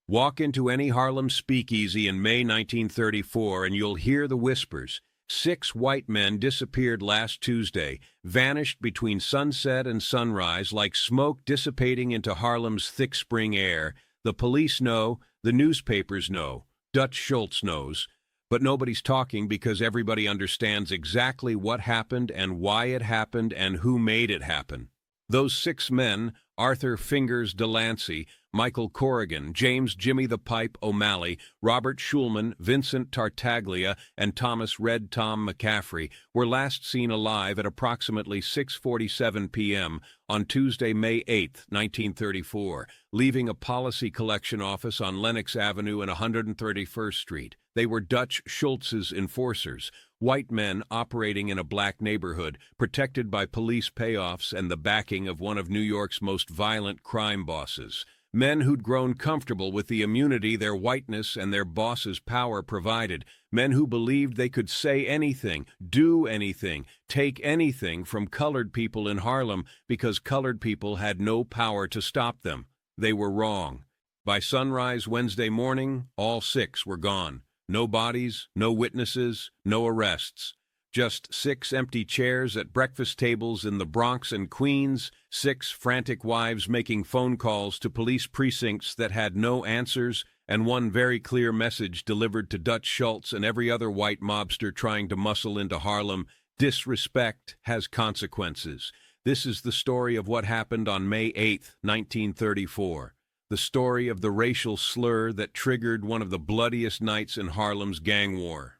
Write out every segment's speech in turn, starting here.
Walk into any Harlem speakeasy in May 1934 and you'll hear the whispers. 6 white men disappeared last Tuesday, vanished between sunset and sunrise like smoke dissipating into Harlem's thick spring air. The police know, the newspapers know, Dutch Schultz knows, but nobody's talking because everybody understands exactly what happened and why it happened and who made it happen. Those 6 men, Arthur Fingers Delancey, Michael Corrigan, James Jimmy the Pipe O'Malley, Robert Schulman, Vincent Tartaglia, and Thomas Red Tom McCaffrey, were last seen alive at approximately 6:47 p.m. on Tuesday, May 8, 1934, leaving a policy collection office on Lenox Avenue and 131st Street. They were Dutch Schultz's enforcers, white men operating in a black neighborhood, protected by police payoffs and the backing of one of New York's most violent crime bosses. Men who'd grown comfortable with the immunity their whiteness and their boss's power provided. Men who believed they could say anything, do anything, take anything from colored people in Harlem because colored people had no power to stop them. They were wrong. By sunrise Wednesday morning, all 6 were gone. No bodies, no witnesses, no arrests. Just 6 empty chairs at breakfast tables in the Bronx and Queens, 6 frantic wives making phone calls to police precincts that had no answers, and one very clear message delivered to Dutch Schultz and every other white mobster trying to muscle into Harlem: disrespect has consequences. This is the story of what happened on May 8, 1934. The story of the racial slur that triggered one of the bloodiest nights in Harlem's gang war.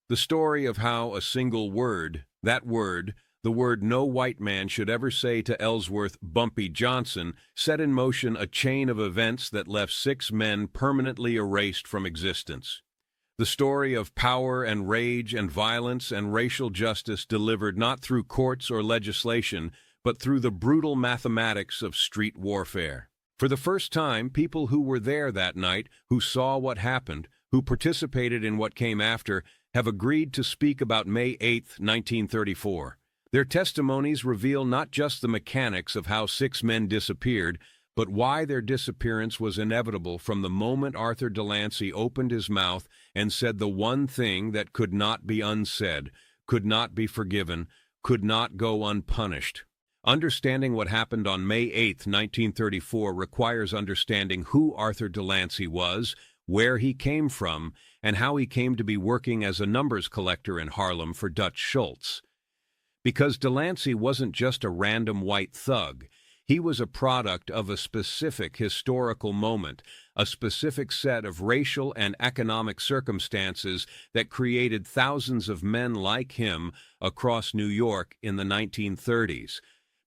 The story of how a single word, that word, the word no white man should ever say to Ellsworth Bumpy Johnson, set in motion a chain of events that left 6 men permanently erased from existence. The story of power and rage and violence and racial justice delivered not through courts or legislation, but through the brutal mathematics of street warfare. For the first time, people who were there that night, who saw what happened, who participated in what came after, have agreed to speak about May 8, 1934. Their testimonies reveal not just the mechanics of how 6 men disappeared, but why their disappearance was inevitable from the moment Arthur Delancey opened his mouth and said the one thing that could not be unsaid, could not be forgiven, could not go unpunished. Understanding what happened on May 8, 1934 requires understanding who Arthur Delancey was, where he came from, and how he came to be working as a numbers collector in Harlem for Dutch Schultz. Because Delancey wasn't just a random white thug, he was a product of a specific historical moment, a specific set of racial and economic circumstances that created thousands of men like him across New York in the 1930s.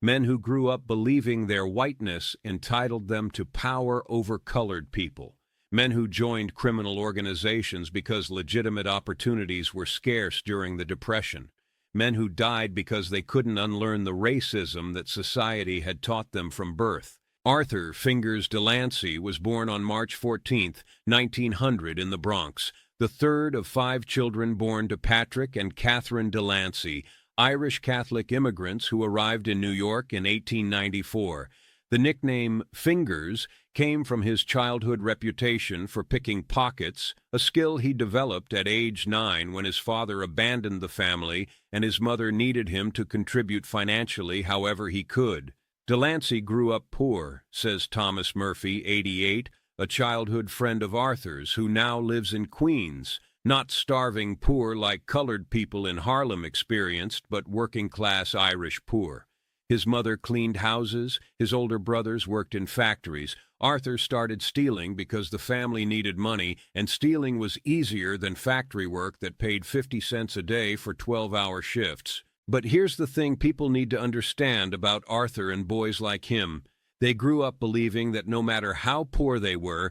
Men who grew up believing their whiteness entitled them to power over colored people. Men who joined criminal organizations because legitimate opportunities were scarce during the Depression. Men who died because they couldn't unlearn the racism that society had taught them from birth. Arthur Fingers Delancey was born on March 14, 1900 in the Bronx, the third of 5 children born to Patrick and Catherine Delancey, Irish Catholic immigrants who arrived in New York in 1894. The nickname Fingers came from his childhood reputation for picking pockets, a skill he developed at age 9 when his father abandoned the family and his mother needed him to contribute financially however he could. Delancey grew up poor, says Thomas Murphy, 88, a childhood friend of Arthur's who now lives in Queens, not starving poor like colored people in Harlem experienced, but working-class Irish poor. His mother cleaned houses, his older brothers worked in factories. Arthur started stealing because the family needed money, and stealing was easier than factory work that paid 50 cents a day for 12-hour shifts. But here's the thing people need to understand about Arthur and boys like him. They grew up believing that no matter how poor they were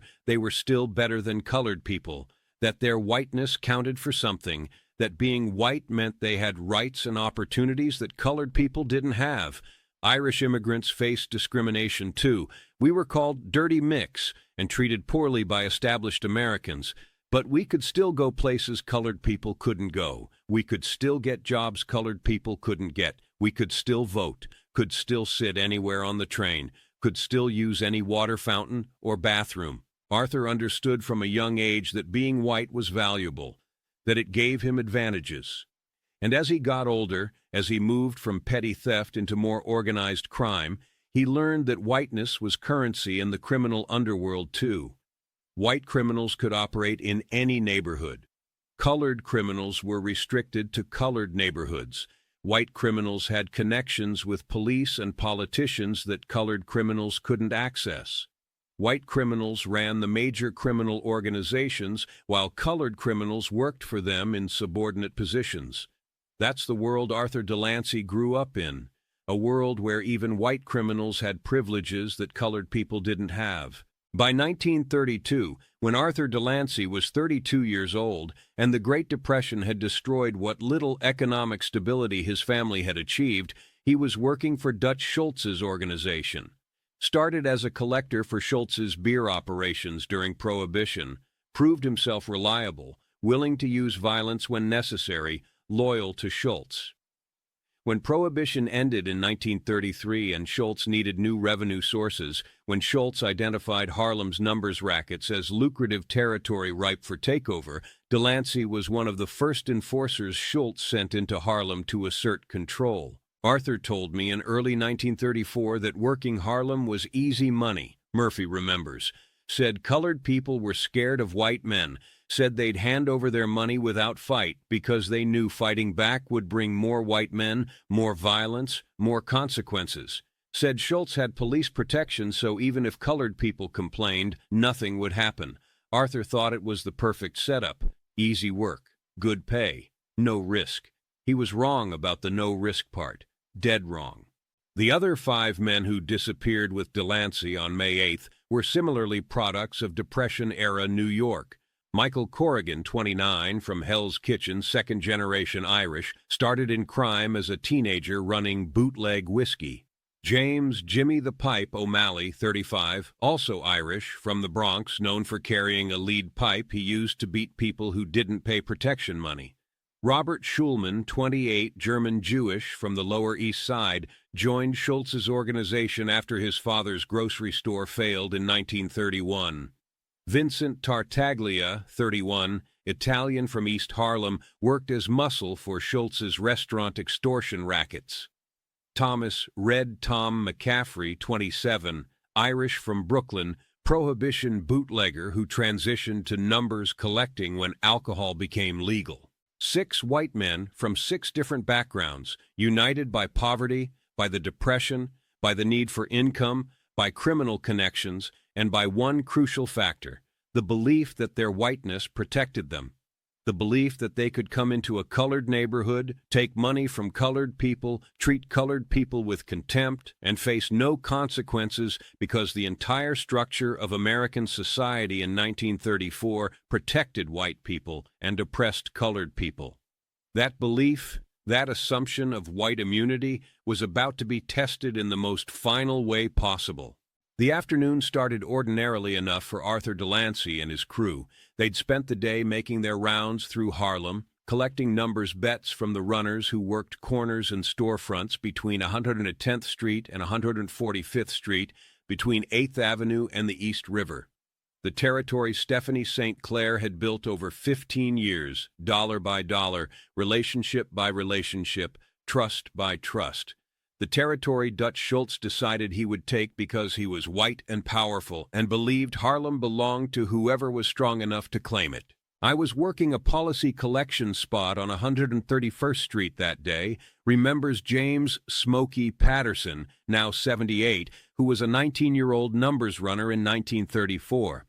still better than colored people, that their whiteness counted for something, that being white meant they had rights and opportunities that colored people didn't have. Irish immigrants faced discrimination too. We were called dirty mix and treated poorly by established Americans. But we could still go places colored people couldn't go. We could still get jobs colored people couldn't get. We could still vote, could still sit anywhere on the train, could still use any water fountain or bathroom. Arthur understood from a young age that being white was valuable, that it gave him advantages. And as he got older, as he moved from petty theft into more organized crime, he learned that whiteness was currency in the criminal underworld too. White criminals could operate in any neighborhood. Colored criminals were restricted to colored neighborhoods. White criminals had connections with police and politicians that colored criminals couldn't access. White criminals ran the major criminal organizations, while colored criminals worked for them in subordinate positions. That's the world Arthur Delancey grew up in, a world where even white criminals had privileges that colored people didn't have. By 1932, when Arthur Delancey was 32 years old and the Great Depression had destroyed what little economic stability his family had achieved, he was working for Dutch Schultz's organization. Started as a collector for Schultz's beer operations during Prohibition, proved himself reliable, willing to use violence when necessary, loyal to Schultz. When Prohibition ended in 1933 and Schultz needed new revenue sources, when Schultz identified Harlem's numbers rackets as lucrative territory ripe for takeover, Delancey was one of the first enforcers Schultz sent into Harlem to assert control. Arthur told me in early 1934 that working Harlem was easy money, Murphy remembers. Said colored people were scared of white men, said they'd hand over their money without fight because they knew fighting back would bring more white men, more violence, more consequences. Said Schultz had police protection, so even if colored people complained, nothing would happen. Arthur thought it was the perfect setup. Easy work, good pay, no risk. He was wrong about the no risk part. Dead wrong. The other 5 men who disappeared with Delancey on May 8th were similarly products of Depression-era New York. Michael Corrigan, 29, from Hell's Kitchen, second-generation Irish, started in crime as a teenager running bootleg whiskey. James "Jimmy the Pipe" O'Malley, 35, also Irish, from the Bronx, known for carrying a lead pipe he used to beat people who didn't pay protection money. Robert Schulman, 28, German Jewish, from the Lower East Side, joined Schultz's organization after his father's grocery store failed in 1931. Vincent Tartaglia, 31, Italian from East Harlem, worked as muscle for Schultz's restaurant extortion rackets. Thomas "Red Tom" McCaffrey, 27, Irish from Brooklyn, Prohibition bootlegger who transitioned to numbers collecting when alcohol became legal. 6 white men from 6 different backgrounds, united by poverty, by the Depression, by the need for income, by criminal connections, and by one crucial factor, the belief that their whiteness protected them. The belief that they could come into a colored neighborhood, take money from colored people, treat colored people with contempt, and face no consequences because the entire structure of American society in 1934 protected white people and oppressed colored people. That belief, that assumption of white immunity, was about to be tested in the most final way possible. The afternoon started ordinarily enough for Arthur Delancey and his crew. They'd spent the day making their rounds through Harlem, collecting numbers bets from the runners who worked corners and storefronts between 110th Street and 145th Street, between 8th Avenue and the East River. The territory Stephanie St. Clair had built over 15 years, dollar by dollar, relationship by relationship, trust by trust. The territory Dutch Schultz decided he would take because he was white and powerful and believed Harlem belonged to whoever was strong enough to claim it. I was working a policy collection spot on 131st Street that day, remembers James "Smokey" Patterson, now 78, who was a 19-year-old numbers runner in 1934.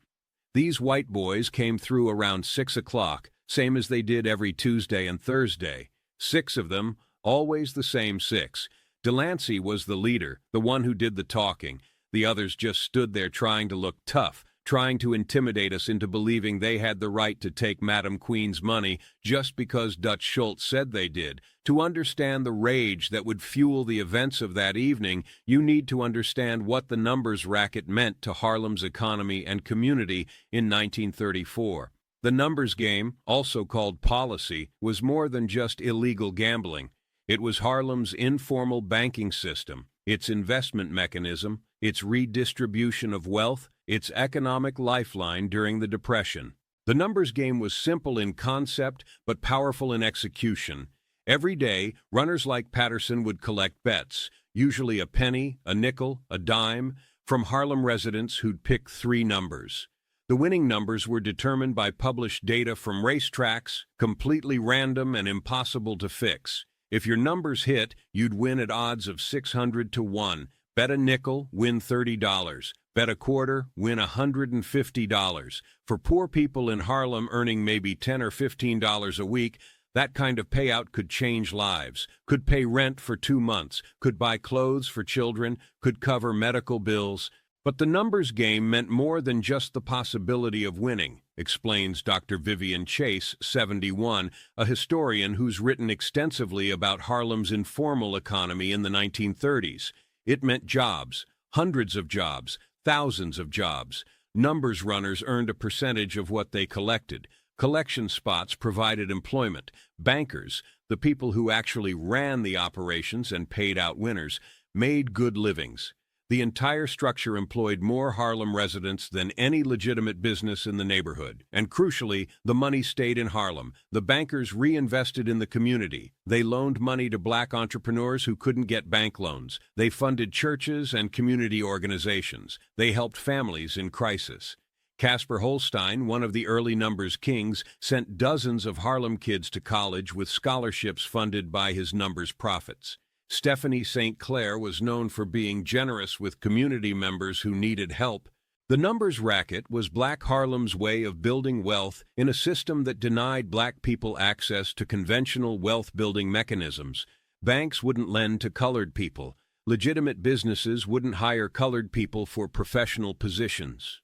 These white boys came through around 6 o'clock, same as they did every Tuesday and Thursday. 6 of them, always the same 6. Delancey was the leader, the one who did the talking. The others just stood there trying to look tough, trying to intimidate us into believing they had the right to take Madam Queen's money just because Dutch Schultz said they did. To understand the rage that would fuel the events of that evening, you need to understand what the numbers racket meant to Harlem's economy and community in 1934. The numbers game, also called policy, was more than just illegal gambling. It was Harlem's informal banking system, its investment mechanism, its redistribution of wealth, its economic lifeline during the Depression. The numbers game was simple in concept but powerful in execution. Every day, runners like Patterson would collect bets, usually a penny, a nickel, a dime, from Harlem residents who'd pick 3 numbers. The winning numbers were determined by published data from racetracks, completely random and impossible to fix. If your numbers hit, you'd win at odds of 600 to 1. Bet a nickel, win $30. Bet a quarter, win $150. For poor people in Harlem earning maybe $10 or $15 a week, that kind of payout could change lives, could pay rent for 2 months, could buy clothes for children, could cover medical bills. But the numbers game meant more than just the possibility of winning, explains Dr. Vivian Chase, 71, a historian who's written extensively about Harlem's informal economy in the 1930s. It meant jobs, hundreds of jobs, thousands of jobs. Numbers runners earned a percentage of what they collected. Collection spots provided employment. Bankers, the people who actually ran the operations and paid out winners, made good livings. The entire structure employed more Harlem residents than any legitimate business in the neighborhood. And crucially, the money stayed in Harlem. The bankers reinvested in the community. They loaned money to black entrepreneurs who couldn't get bank loans. They funded churches and community organizations. They helped families in crisis. Casper Holstein, one of the early numbers kings, sent dozens of Harlem kids to college with scholarships funded by his numbers profits. Stephanie St. Clair was known for being generous with community members who needed help. The numbers racket was Black Harlem's way of building wealth in a system that denied black people access to conventional wealth-building mechanisms. Banks wouldn't lend to colored people. Legitimate businesses wouldn't hire colored people for professional positions.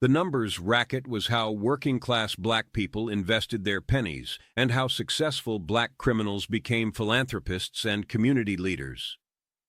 The numbers racket was how working-class black people invested their pennies and how successful black criminals became philanthropists and community leaders.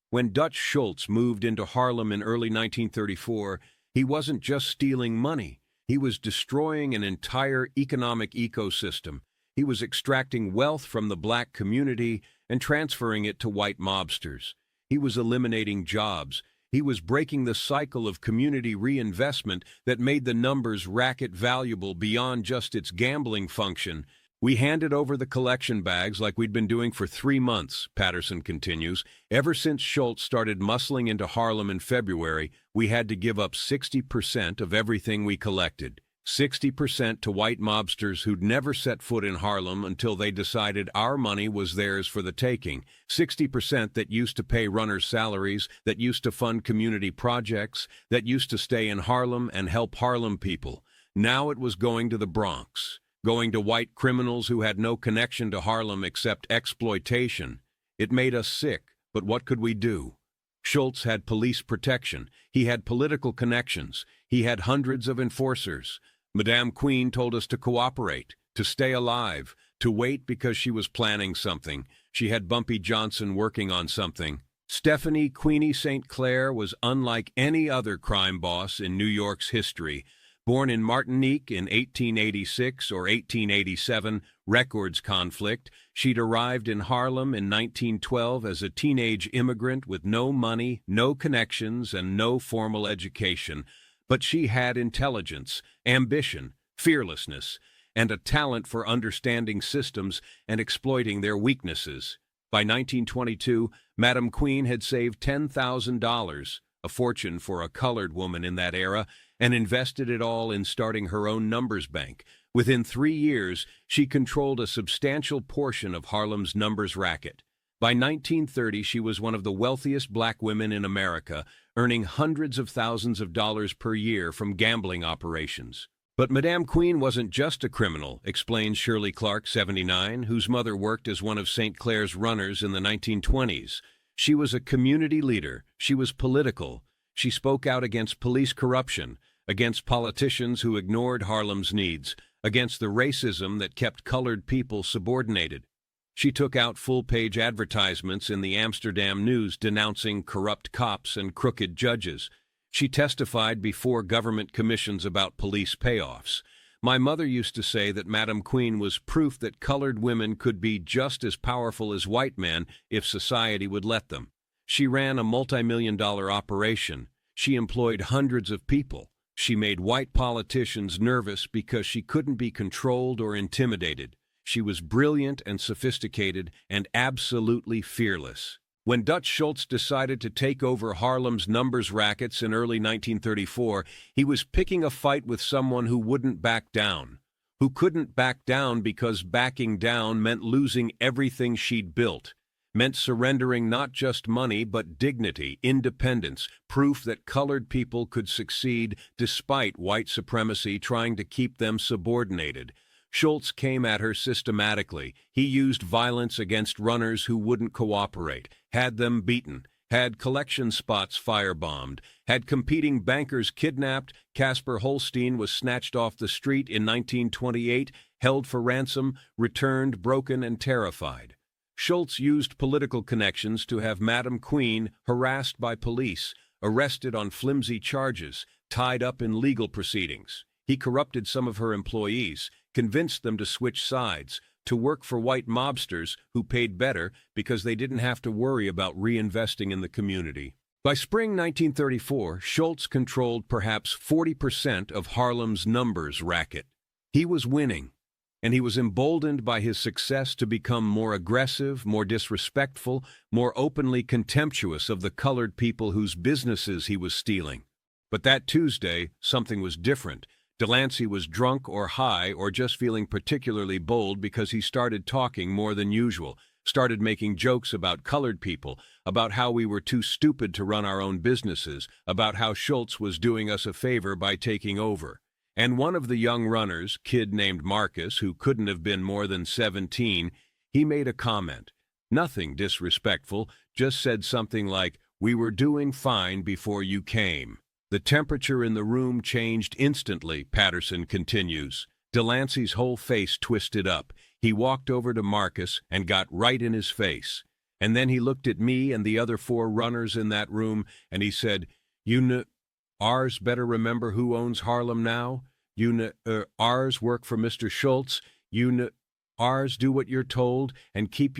When Dutch Schultz moved into Harlem in early 1934, he wasn't just stealing money. He was destroying an entire economic ecosystem. He was extracting wealth from the black community and transferring it to white mobsters. He was eliminating jobs. He was breaking the cycle of community reinvestment that made the numbers racket valuable beyond just its gambling function. We handed over the collection bags like we'd been doing for 3 months, Patterson continues. Ever since Schultz started muscling into Harlem in February, we had to give up 60% of everything we collected. 60% to white mobsters who'd never set foot in Harlem until they decided our money was theirs for the taking. 60% that used to pay runners' salaries, that used to fund community projects, that used to stay in Harlem and help Harlem people. Now it was going to the Bronx, going to white criminals who had no connection to Harlem except exploitation. It made us sick, but what could we do? Schultz had police protection. He had political connections. He had hundreds of enforcers. Madame Queen told us to cooperate, to stay alive, to wait because she was planning something. She had Bumpy Johnson working on something. Stephanie Queenie St. Clair was unlike any other crime boss in New York's history. Born in Martinique in 1886 or 1887, records conflict, she'd arrived in Harlem in 1912 as a teenage immigrant with no money, no connections, and no formal education. But she had intelligence, ambition, fearlessness, and a talent for understanding systems and exploiting their weaknesses. By 1922, Madame Queen had saved $10,000, a fortune for a colored woman in that era, and invested it all in starting her own numbers bank. Within 3 years, she controlled a substantial portion of Harlem's numbers racket. By 1930, she was one of the wealthiest black women in America, earning hundreds of thousands of dollars per year from gambling operations. But Madame Queen wasn't just a criminal, explains Shirley Clark, 79, whose mother worked as one of St. Clair's runners in the 1920s. She was a community leader. She was political. She spoke out against police corruption, against politicians who ignored Harlem's needs, against the racism that kept colored people subordinated. She took out full-page advertisements in the Amsterdam News denouncing corrupt cops and crooked judges. She testified before government commissions about police payoffs. My mother used to say that Madame Queen was proof that colored women could be just as powerful as white men if society would let them. She ran a multi-million-dollar operation. She employed hundreds of people. She made white politicians nervous because she couldn't be controlled or intimidated. She was brilliant and sophisticated and absolutely fearless. When Dutch Schultz decided to take over Harlem's numbers rackets in early 1934, he was picking a fight with someone who wouldn't back down, who couldn't back down because backing down meant losing everything she'd built, meant surrendering not just money but dignity, independence, proof that colored people could succeed despite white supremacy trying to keep them subordinated. Schultz came at her systematically. He used violence against runners who wouldn't cooperate, had them beaten, had collection spots firebombed, had competing bankers kidnapped. Casper Holstein was snatched off the street in 1928, held for ransom, returned broken and terrified. Schultz used political connections to have Madam Queen harassed by police, arrested on flimsy charges, tied up in legal proceedings. He corrupted some of her employees, convinced them to switch sides, to work for white mobsters who paid better because they didn't have to worry about reinvesting in the community. By spring 1934, Schultz controlled perhaps 40% of Harlem's numbers racket. He was winning, and he was emboldened by his success to become more aggressive, more disrespectful, more openly contemptuous of the colored people whose businesses he was stealing. But that Tuesday, something was different. Delancey was drunk or high or just feeling particularly bold because he started talking more than usual, started making jokes about colored people, about how we were too stupid to run our own businesses, about how Schultz was doing us a favor by taking over. And one of the young runners, kid named Marcus, who couldn't have been more than 17, he made a comment. Nothing disrespectful, just said something like, "We were doing fine before you came." The temperature in the room changed instantly, Patterson continues. Delancey's whole face twisted up. He walked over to Marcus and got right in his face. And then he looked at me and the other 4 runners in that room, and he said, "Ours better remember who owns Harlem now. Ours work for Mr. Schultz. Ours do what you're told, and keep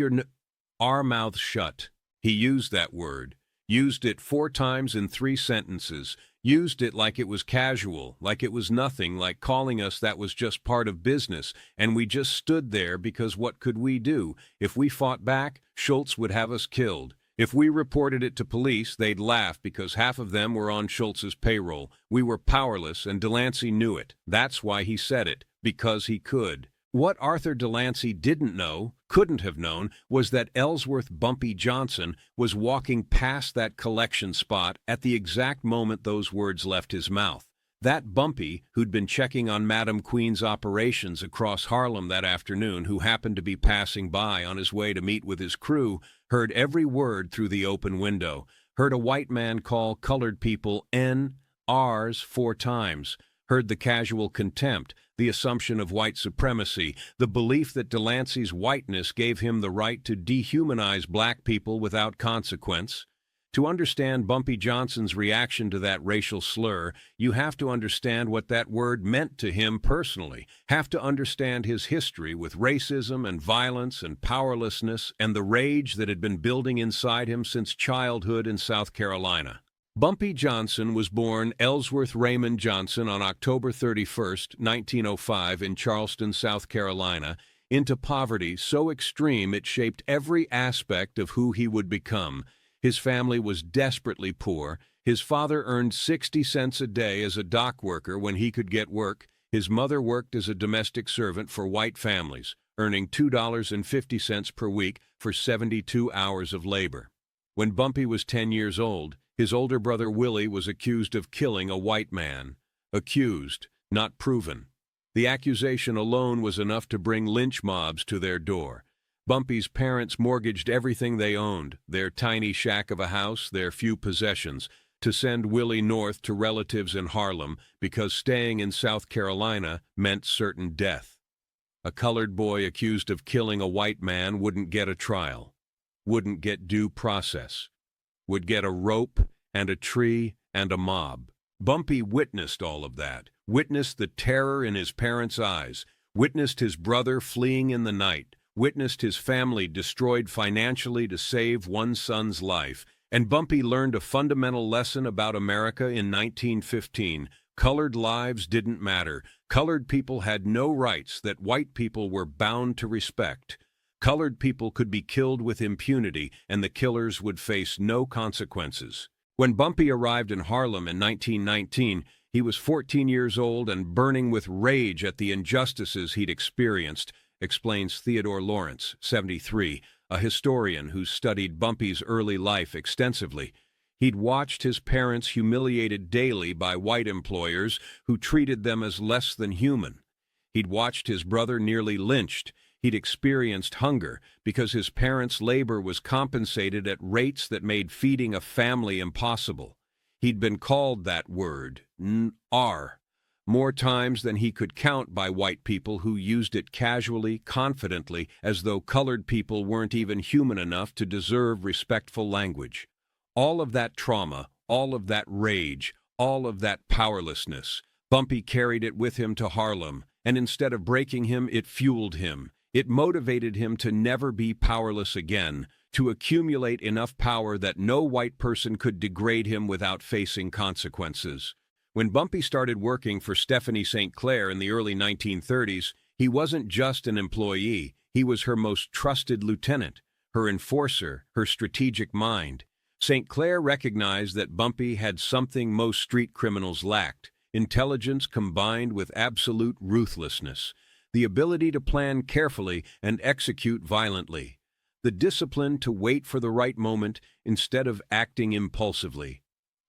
our mouths shut." He used that word. Used it 4 times in 3 sentences. Used it like it was casual, like it was nothing, like calling us that was just part of business, and we just stood there because what could we do? If we fought back, Schultz would have us killed. If we reported it to police, they'd laugh because half of them were on Schultz's payroll. We were powerless, and Delancey knew it. That's why he said it, because he could. What Arthur Delancey didn't know, couldn't have known, was that Ellsworth Bumpy Johnson was walking past that collection spot at the exact moment those words left his mouth. That Bumpy, who'd been checking on Madam Queen's operations across Harlem that afternoon, who happened to be passing by on his way to meet with his crew, heard every word through the open window, heard a white man call colored people N.Rs 4 times, heard the casual contempt, the assumption of white supremacy, the belief that Delancey's whiteness gave him the right to dehumanize black people without consequence. To understand Bumpy Johnson's reaction to that racial slur, you have to understand what that word meant to him personally, have to understand his history with racism and violence and powerlessness and the rage that had been building inside him since childhood in South Carolina. Bumpy Johnson was born Ellsworth Raymond Johnson on October 31, 1905 in Charleston, South Carolina, into poverty so extreme it shaped every aspect of who he would become. His family was desperately poor. His father earned 60 cents a day as a dock worker when he could get work. His mother worked as a domestic servant for white families, earning $2.50 per week for 72 hours of labor. When Bumpy was 10 years old, his older brother Willie was accused of killing a white man. Accused, not proven. The accusation alone was enough to bring lynch mobs to their door. Bumpy's parents mortgaged everything they owned, their tiny shack of a house, their few possessions, to send Willie north to relatives in Harlem because staying in South Carolina meant certain death. A colored boy accused of killing a white man wouldn't get a trial, wouldn't get due process, would get a rope and a tree and a mob. Bumpy witnessed all of that, witnessed the terror in his parents' eyes, witnessed his brother fleeing in the night, witnessed his family destroyed financially to save one son's life, And Bumpy learned a fundamental lesson about America in 1915. Colored lives didn't matter. Colored people had no rights that white people were bound to respect. Colored people could be killed with impunity, and the killers would face no consequences. When Bumpy arrived in Harlem in 1919, he was 14 years old and burning with rage at the injustices he'd experienced, explains Theodore Lawrence, 73, a historian who studied Bumpy's early life extensively. He'd watched his parents humiliated daily by white employers who treated them as less than human. He'd watched his brother nearly lynched. He'd experienced hunger because his parents' labor was compensated at rates that made feeding a family impossible. He'd been called that word, N-R, more times than he could count by white people who used it casually, confidently, as though colored people weren't even human enough to deserve respectful language. All of that trauma, all of that rage, all of that powerlessness, Bumpy carried it with him to Harlem, and instead of breaking him, it fueled him. It motivated him to never be powerless again, to accumulate enough power that no white person could degrade him without facing consequences. When Bumpy started working for Stephanie St. Clair in the early 1930s, he wasn't just an employee, he was her most trusted lieutenant, her enforcer, her strategic mind. St. Clair recognized that Bumpy had something most street criminals lacked: intelligence combined with absolute ruthlessness, the ability to plan carefully and execute violently, the discipline to wait for the right moment instead of acting impulsively.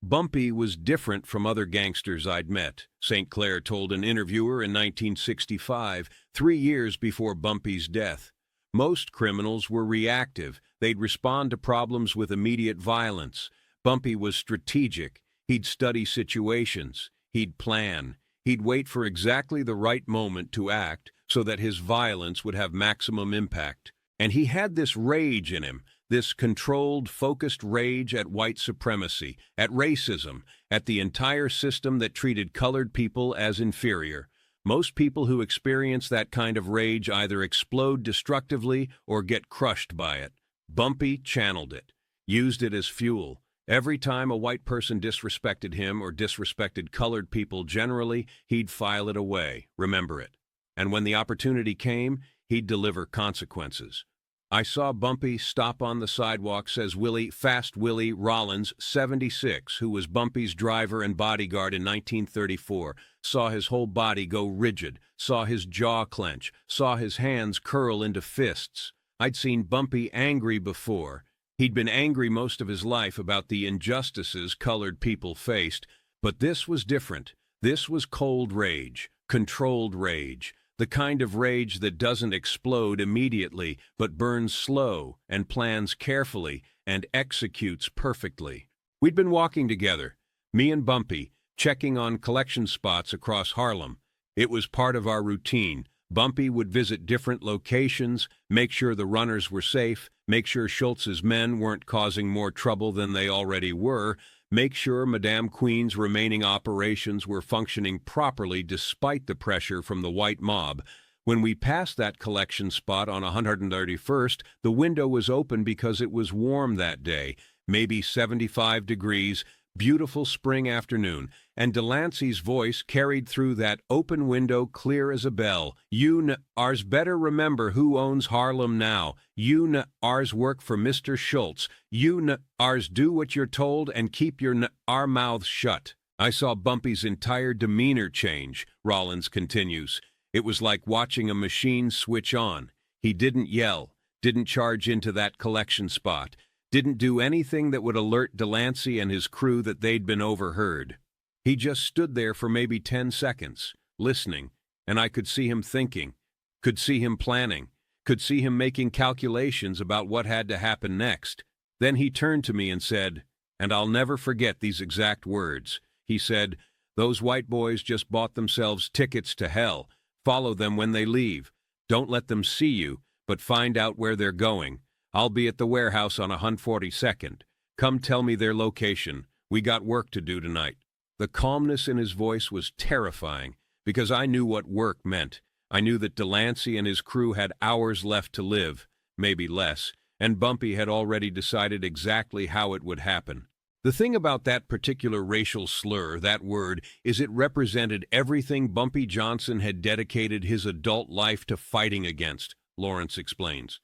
Bumpy was different from other gangsters I'd met, St. Clair told an interviewer in 1965, 3 years before Bumpy's death. Most criminals were reactive. They'd respond to problems with immediate violence. Bumpy was strategic. He'd study situations. He'd plan. He'd wait for exactly the right moment to act so that his violence would have maximum impact. And he had this rage in him, this controlled, focused rage at white supremacy, at racism, at the entire system that treated colored people as inferior. Most people who experience that kind of rage either explode destructively or get crushed by it. Bumpy channeled it, used it as fuel. Every time a white person disrespected him or disrespected colored people generally, he'd file it away, remember it. And when the opportunity came, he'd deliver consequences. I saw Bumpy stop on the sidewalk, says Fast Willie Rollins, 76, who was Bumpy's driver and bodyguard in 1934, saw his whole body go rigid, saw his jaw clench, saw his hands curl into fists. I'd seen Bumpy angry before. He'd been angry most of his life about the injustices colored people faced, but this was different. This was cold rage, controlled rage. The kind of rage that doesn't explode immediately, but burns slow and plans carefully and executes perfectly. We'd been walking together, me and Bumpy, checking on collection spots across Harlem. It was part of our routine. Bumpy would visit different locations, make sure the runners were safe, make sure Schultz's men weren't causing more trouble than they already were, make sure Madame Queen's remaining operations were functioning properly despite the pressure from the white mob. When we passed that collection spot on 131st, the window was open because it was warm that day, maybe 75 degrees, beautiful spring afternoon, and Delancey's voice carried through that open window clear as a bell. You ours better remember who owns Harlem now. You ours work for Mr. Schultz. You ours do what you're told and keep your our mouths shut. I saw Bumpy's entire demeanor change, Rollins continues. It was like watching a machine switch on. He didn't yell, didn't charge into that collection spot, didn't do anything that would alert Delancey and his crew that they'd been overheard. He just stood there for maybe 10 seconds, listening, and I could see him thinking, could see him planning, could see him making calculations about what had to happen next. Then he turned to me and said, and I'll never forget these exact words. He said, "Those white boys just bought themselves tickets to hell. Follow them when they leave. Don't let them see you, but find out where they're going. I'll be at the warehouse on 142nd. Come tell me their location. We got work to do tonight." The calmness in his voice was terrifying, because I knew what work meant. I knew that Delancey and his crew had hours left to live, maybe less, and Bumpy had already decided exactly how it would happen. The thing about that particular racial slur, that word, is it represented everything Bumpy Johnson had dedicated his adult life to fighting against, Lawrence explains.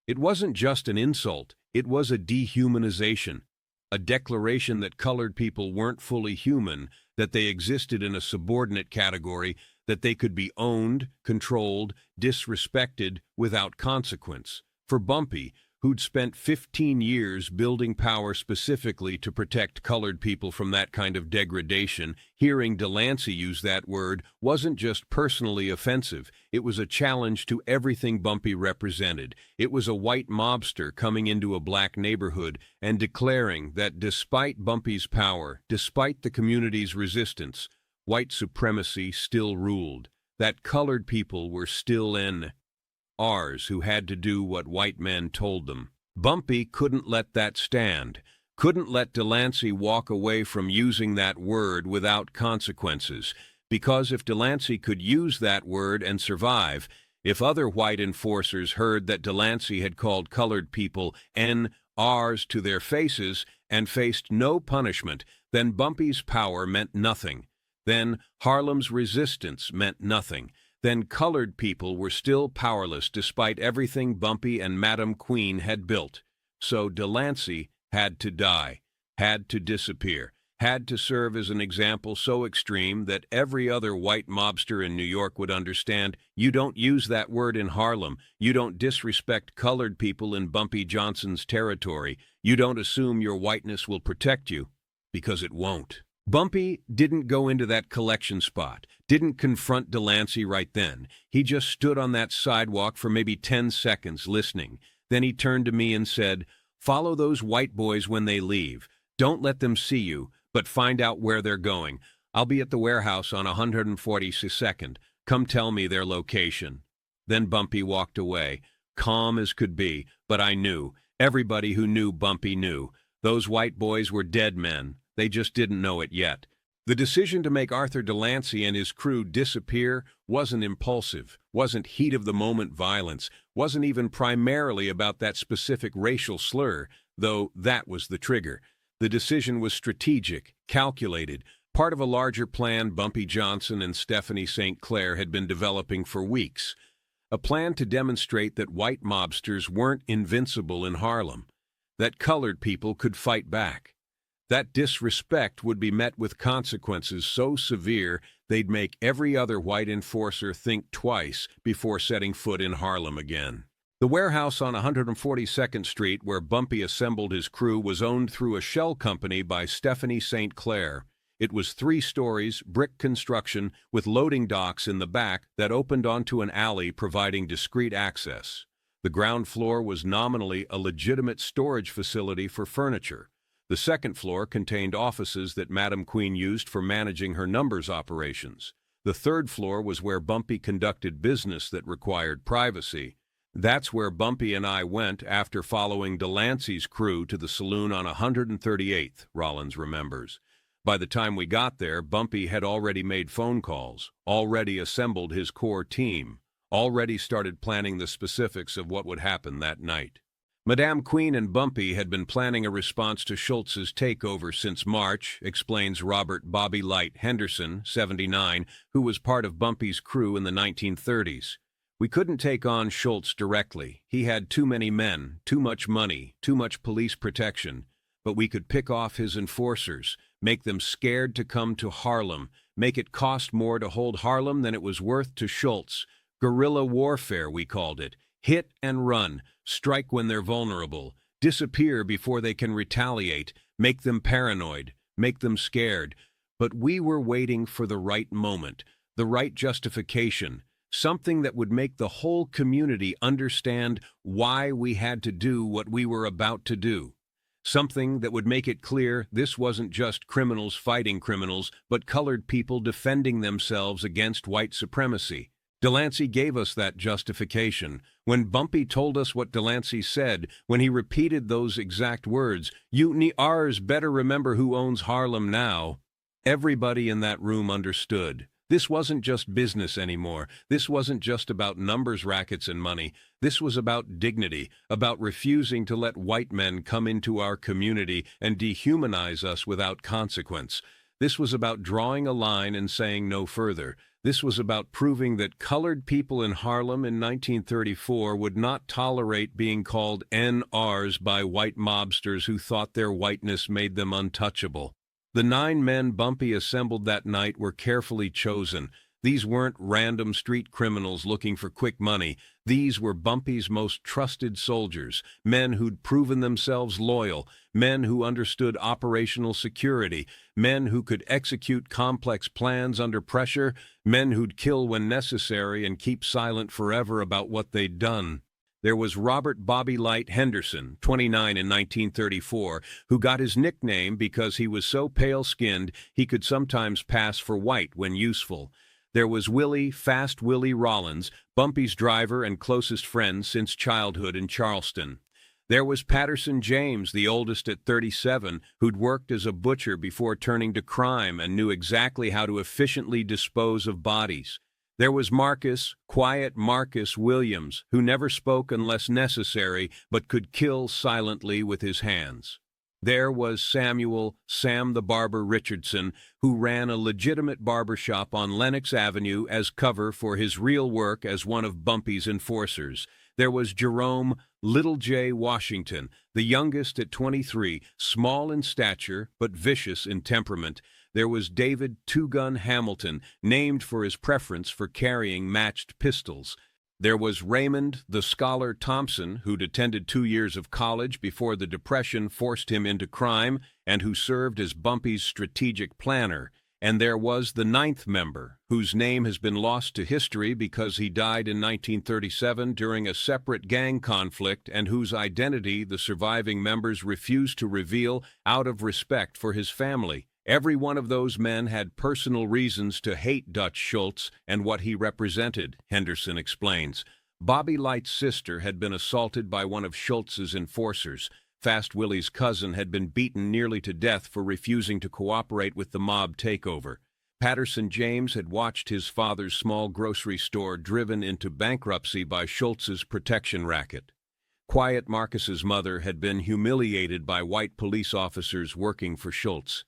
It wasn't just an insult, it was a dehumanization, a declaration that colored people weren't fully human, that they existed in a subordinate category, that they could be owned, controlled, disrespected without consequence. For Bumpy, who'd spent 15 years building power specifically to protect colored people from that kind of degradation, hearing Delancey use that word wasn't just personally offensive. It was a challenge to everything Bumpy represented. It was a white mobster coming into a black neighborhood and declaring that despite Bumpy's power, despite the community's resistance, white supremacy still ruled, that colored people were still ours who had to do what white men told them. Bumpy couldn't let that stand, couldn't let Delancey walk away from using that word without consequences, because if Delancey could use that word and survive, if other white enforcers heard that Delancey had called colored people ours to their faces and faced no punishment, then Bumpy's power meant nothing. Then Harlem's resistance meant nothing. Then colored people were still powerless despite everything Bumpy and Madam Queen had built. So Delancey had to die, had to disappear, had to serve as an example so extreme that every other white mobster in New York would understand, you don't use that word in Harlem, you don't disrespect colored people in Bumpy Johnson's territory, you don't assume your whiteness will protect you, because it won't. Bumpy didn't go into that collection spot, didn't confront Delancey right then. He just stood on that sidewalk for maybe 10 seconds listening. Then he turned to me and said, "Follow those white boys when they leave. Don't let them see you, but find out where they're going. I'll be at the warehouse on 142nd. Come tell me their location." Then Bumpy walked away, calm as could be, but I knew. Everybody who knew Bumpy knew. Those white boys were dead men. They just didn't know it yet. The decision to make Arthur Delancey and his crew disappear wasn't impulsive, wasn't heat-of-the-moment violence, wasn't even primarily about that specific racial slur, though that was the trigger. The decision was strategic, calculated, part of a larger plan Bumpy Johnson and Stephanie St. Clair had been developing for weeks. A plan to demonstrate that white mobsters weren't invincible in Harlem, that colored people could fight back. That disrespect would be met with consequences so severe they'd make every other white enforcer think twice before setting foot in Harlem again. The warehouse on 142nd Street where Bumpy assembled his crew was owned through a shell company by Stephanie St. Clair. It was 3 stories, brick construction, with loading docks in the back that opened onto an alley providing discreet access. The ground floor was nominally a legitimate storage facility for furniture. The second floor contained offices that Madam Queen used for managing her numbers operations. The third floor was where Bumpy conducted business that required privacy. That's where Bumpy and I went after following Delancey's crew to the saloon on 138th, Rollins remembers. By the time we got there, Bumpy had already made phone calls, already assembled his core team, already started planning the specifics of what would happen that night. Madame Queen and Bumpy had been planning a response to Schultz's takeover since March, explains Robert Bobby Light Henderson, 79, who was part of Bumpy's crew in the 1930s. We couldn't take on Schultz directly. He had too many men, too much money, too much police protection. But we could pick off his enforcers, make them scared to come to Harlem, make it cost more to hold Harlem than it was worth to Schultz. Guerrilla warfare, we called it. Hit and run, strike when they're vulnerable, disappear before they can retaliate, make them paranoid, make them scared. But we were waiting for the right moment, the right justification, something that would make the whole community understand why we had to do what we were about to do. Something that would make it clear this wasn't just criminals fighting criminals, but colored people defending themselves against white supremacy. Delancey gave us that justification. When Bumpy told us what Delancey said, when he repeated those exact words, "You ours better remember who owns Harlem now," everybody in that room understood. This wasn't just business anymore. This wasn't just about numbers, rackets, and money. This was about dignity, about refusing to let white men come into our community and dehumanize us without consequence. This was about drawing a line and saying no further. This was about proving that colored people in Harlem in 1934 would not tolerate being called NRs by white mobsters who thought their whiteness made them untouchable. The 9 men Bumpy assembled that night were carefully chosen. These weren't random street criminals looking for quick money. These were Bumpy's most trusted soldiers, men who'd proven themselves loyal, men who understood operational security, men who could execute complex plans under pressure, men who'd kill when necessary and keep silent forever about what they'd done. There was Robert Bobby Light Henderson, 29 in 1934, who got his nickname because he was so pale-skinned he could sometimes pass for white when useful. There was Willie Fast Willie Rollins, Bumpy's driver and closest friend since childhood in Charleston. There was Patterson James, the oldest at 37, who'd worked as a butcher before turning to crime and knew exactly how to efficiently dispose of bodies. There was Quiet Marcus Williams, who never spoke unless necessary, but could kill silently with his hands. There was Sam the Barber Richardson, who ran a legitimate barbershop on Lenox Avenue as cover for his real work as one of Bumpy's enforcers. There was Jerome Little J. Washington, the youngest at 23, small in stature but vicious in temperament. There was David Two-Gun Hamilton, named for his preference for carrying matched pistols. There was Raymond the Scholar Thompson, who'd attended 2 years of college before the Depression forced him into crime and who served as Bumpy's strategic planner. And there was the 9th member, whose name has been lost to history because he died in 1937 during a separate gang conflict and whose identity the surviving members refused to reveal out of respect for his family. Every one of those men had personal reasons to hate Dutch Schultz and what he represented, Henderson explains. Bobby Light's sister had been assaulted by one of Schultz's enforcers. Fast Willie's cousin had been beaten nearly to death for refusing to cooperate with the mob takeover. Patterson James had watched his father's small grocery store driven into bankruptcy by Schultz's protection racket. Quiet Marcus's mother had been humiliated by white police officers working for Schultz.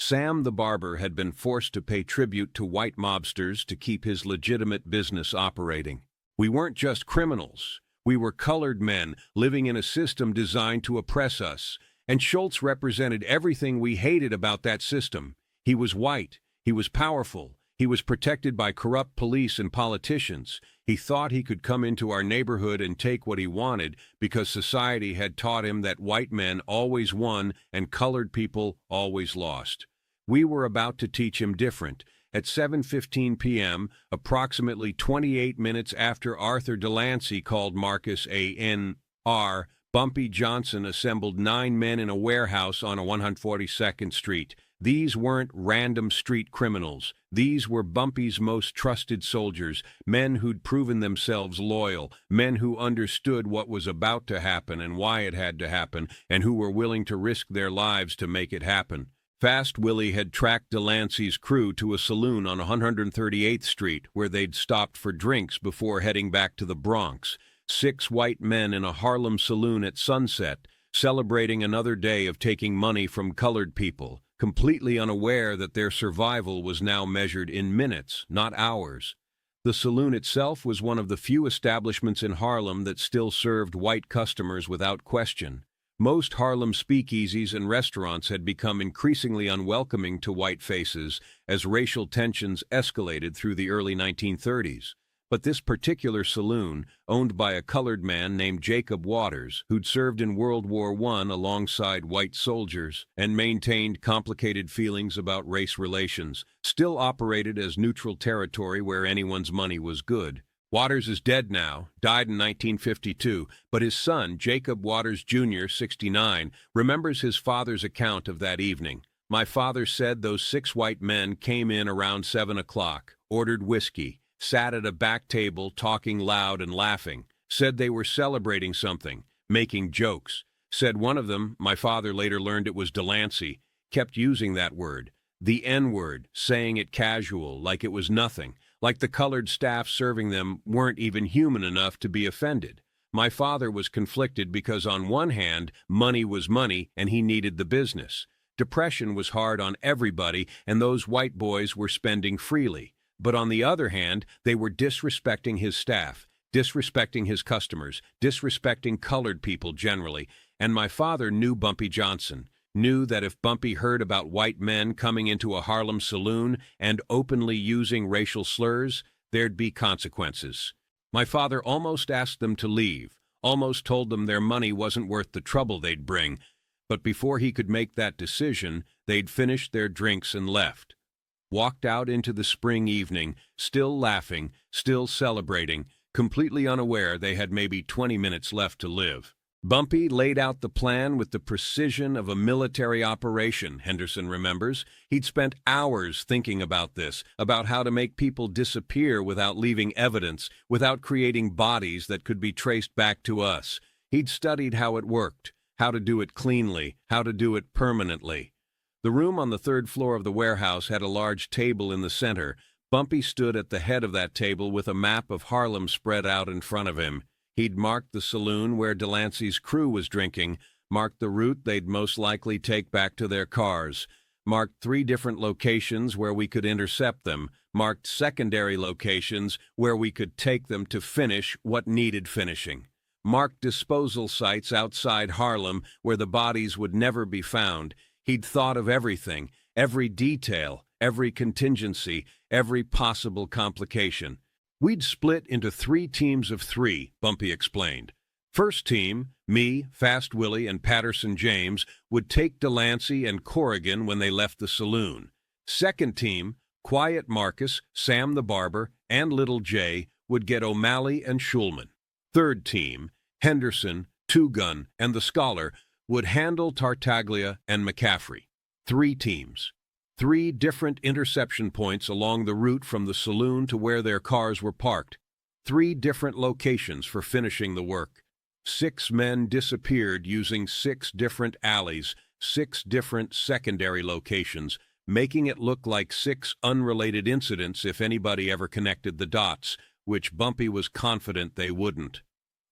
Sam the Barber had been forced to pay tribute to white mobsters to keep his legitimate business operating. We weren't just criminals. We were colored men living in a system designed to oppress us, and Schultz represented everything we hated about that system. He was white. He was powerful. He was protected by corrupt police and politicians. He thought he could come into our neighborhood and take what he wanted because society had taught him that white men always won and colored people always lost. We were about to teach him different. At 7:15 p.m., approximately 28 minutes after Arthur Delancey called Marcus a N.R., Bumpy Johnson assembled 9 men in a warehouse on 142nd Street. These weren't random street criminals. These were Bumpy's most trusted soldiers, men who'd proven themselves loyal, men who understood what was about to happen and why it had to happen, and who were willing to risk their lives to make it happen. Fast Willie had tracked Delancey's crew to a saloon on 138th Street where they'd stopped for drinks before heading back to the Bronx. 6 white men in a Harlem saloon at sunset, celebrating another day of taking money from colored people, completely unaware that their survival was now measured in minutes, not hours. The saloon itself was one of the few establishments in Harlem that still served white customers without question. Most Harlem speakeasies and restaurants had become increasingly unwelcoming to white faces as racial tensions escalated through the early 1930s. But this particular saloon, owned by a colored man named Jacob Waters, who'd served in World War I alongside white soldiers and maintained complicated feelings about race relations, still operated as neutral territory where anyone's money was good. Waters is dead now, died in 1952, but his son, Jacob Waters Jr., 69, remembers his father's account of that evening. My father said those 6 white men came in around 7 o'clock, ordered whiskey, sat at a back table talking loud and laughing, said they were celebrating something, making jokes, said one of them, my father later learned it was Delancey, kept using that word. The N-word, saying it casual, like it was nothing, like the colored staff serving them weren't even human enough to be offended. My father was conflicted because on one hand, money was money and he needed the business. Depression was hard on everybody and those white boys were spending freely. But on the other hand, they were disrespecting his staff, disrespecting his customers, disrespecting colored people generally. And my father knew Bumpy Johnson, knew that if Bumpy heard about white men coming into a Harlem saloon and openly using racial slurs, there'd be consequences. My father almost asked them to leave, almost told them their money wasn't worth the trouble they'd bring, but before he could make that decision, they'd finished their drinks and left. Walked out into the spring evening, still laughing, still celebrating, completely unaware they had maybe 20 minutes left to live. Bumpy laid out the plan with the precision of a military operation, Henderson remembers. He'd spent hours thinking about this, about how to make people disappear without leaving evidence, without creating bodies that could be traced back to us. He'd studied how it worked, how to do it cleanly, how to do it permanently. The room on the third floor of the warehouse had a large table in the center. Bumpy stood at the head of that table with a map of Harlem spread out in front of him. He'd marked the saloon where Delancey's crew was drinking, marked the route they'd most likely take back to their cars, marked 3 different locations where we could intercept them, marked secondary locations where we could take them to finish what needed finishing, marked disposal sites outside Harlem where the bodies would never be found. He'd thought of everything, every detail, every contingency, every possible complication. We'd split into 3 teams of 3, Bumpy explained. First team, me, Fast Willie, and Patterson James, would take Delancey and Corrigan when they left the saloon. Second team, Quiet Marcus, Sam the Barber, and Little J, would get O'Malley and Schulman. Third team, Henderson, Two Gun, and the Scholar, would handle Tartaglia and McCaffrey. 3 teams. 3 different interception points along the route from the saloon to where their cars were parked. 3 different locations for finishing the work. 6 men disappeared using 6 different alleys, 6 different secondary locations, making it look like 6 unrelated incidents if anybody ever connected the dots, which Bumpy was confident they wouldn't.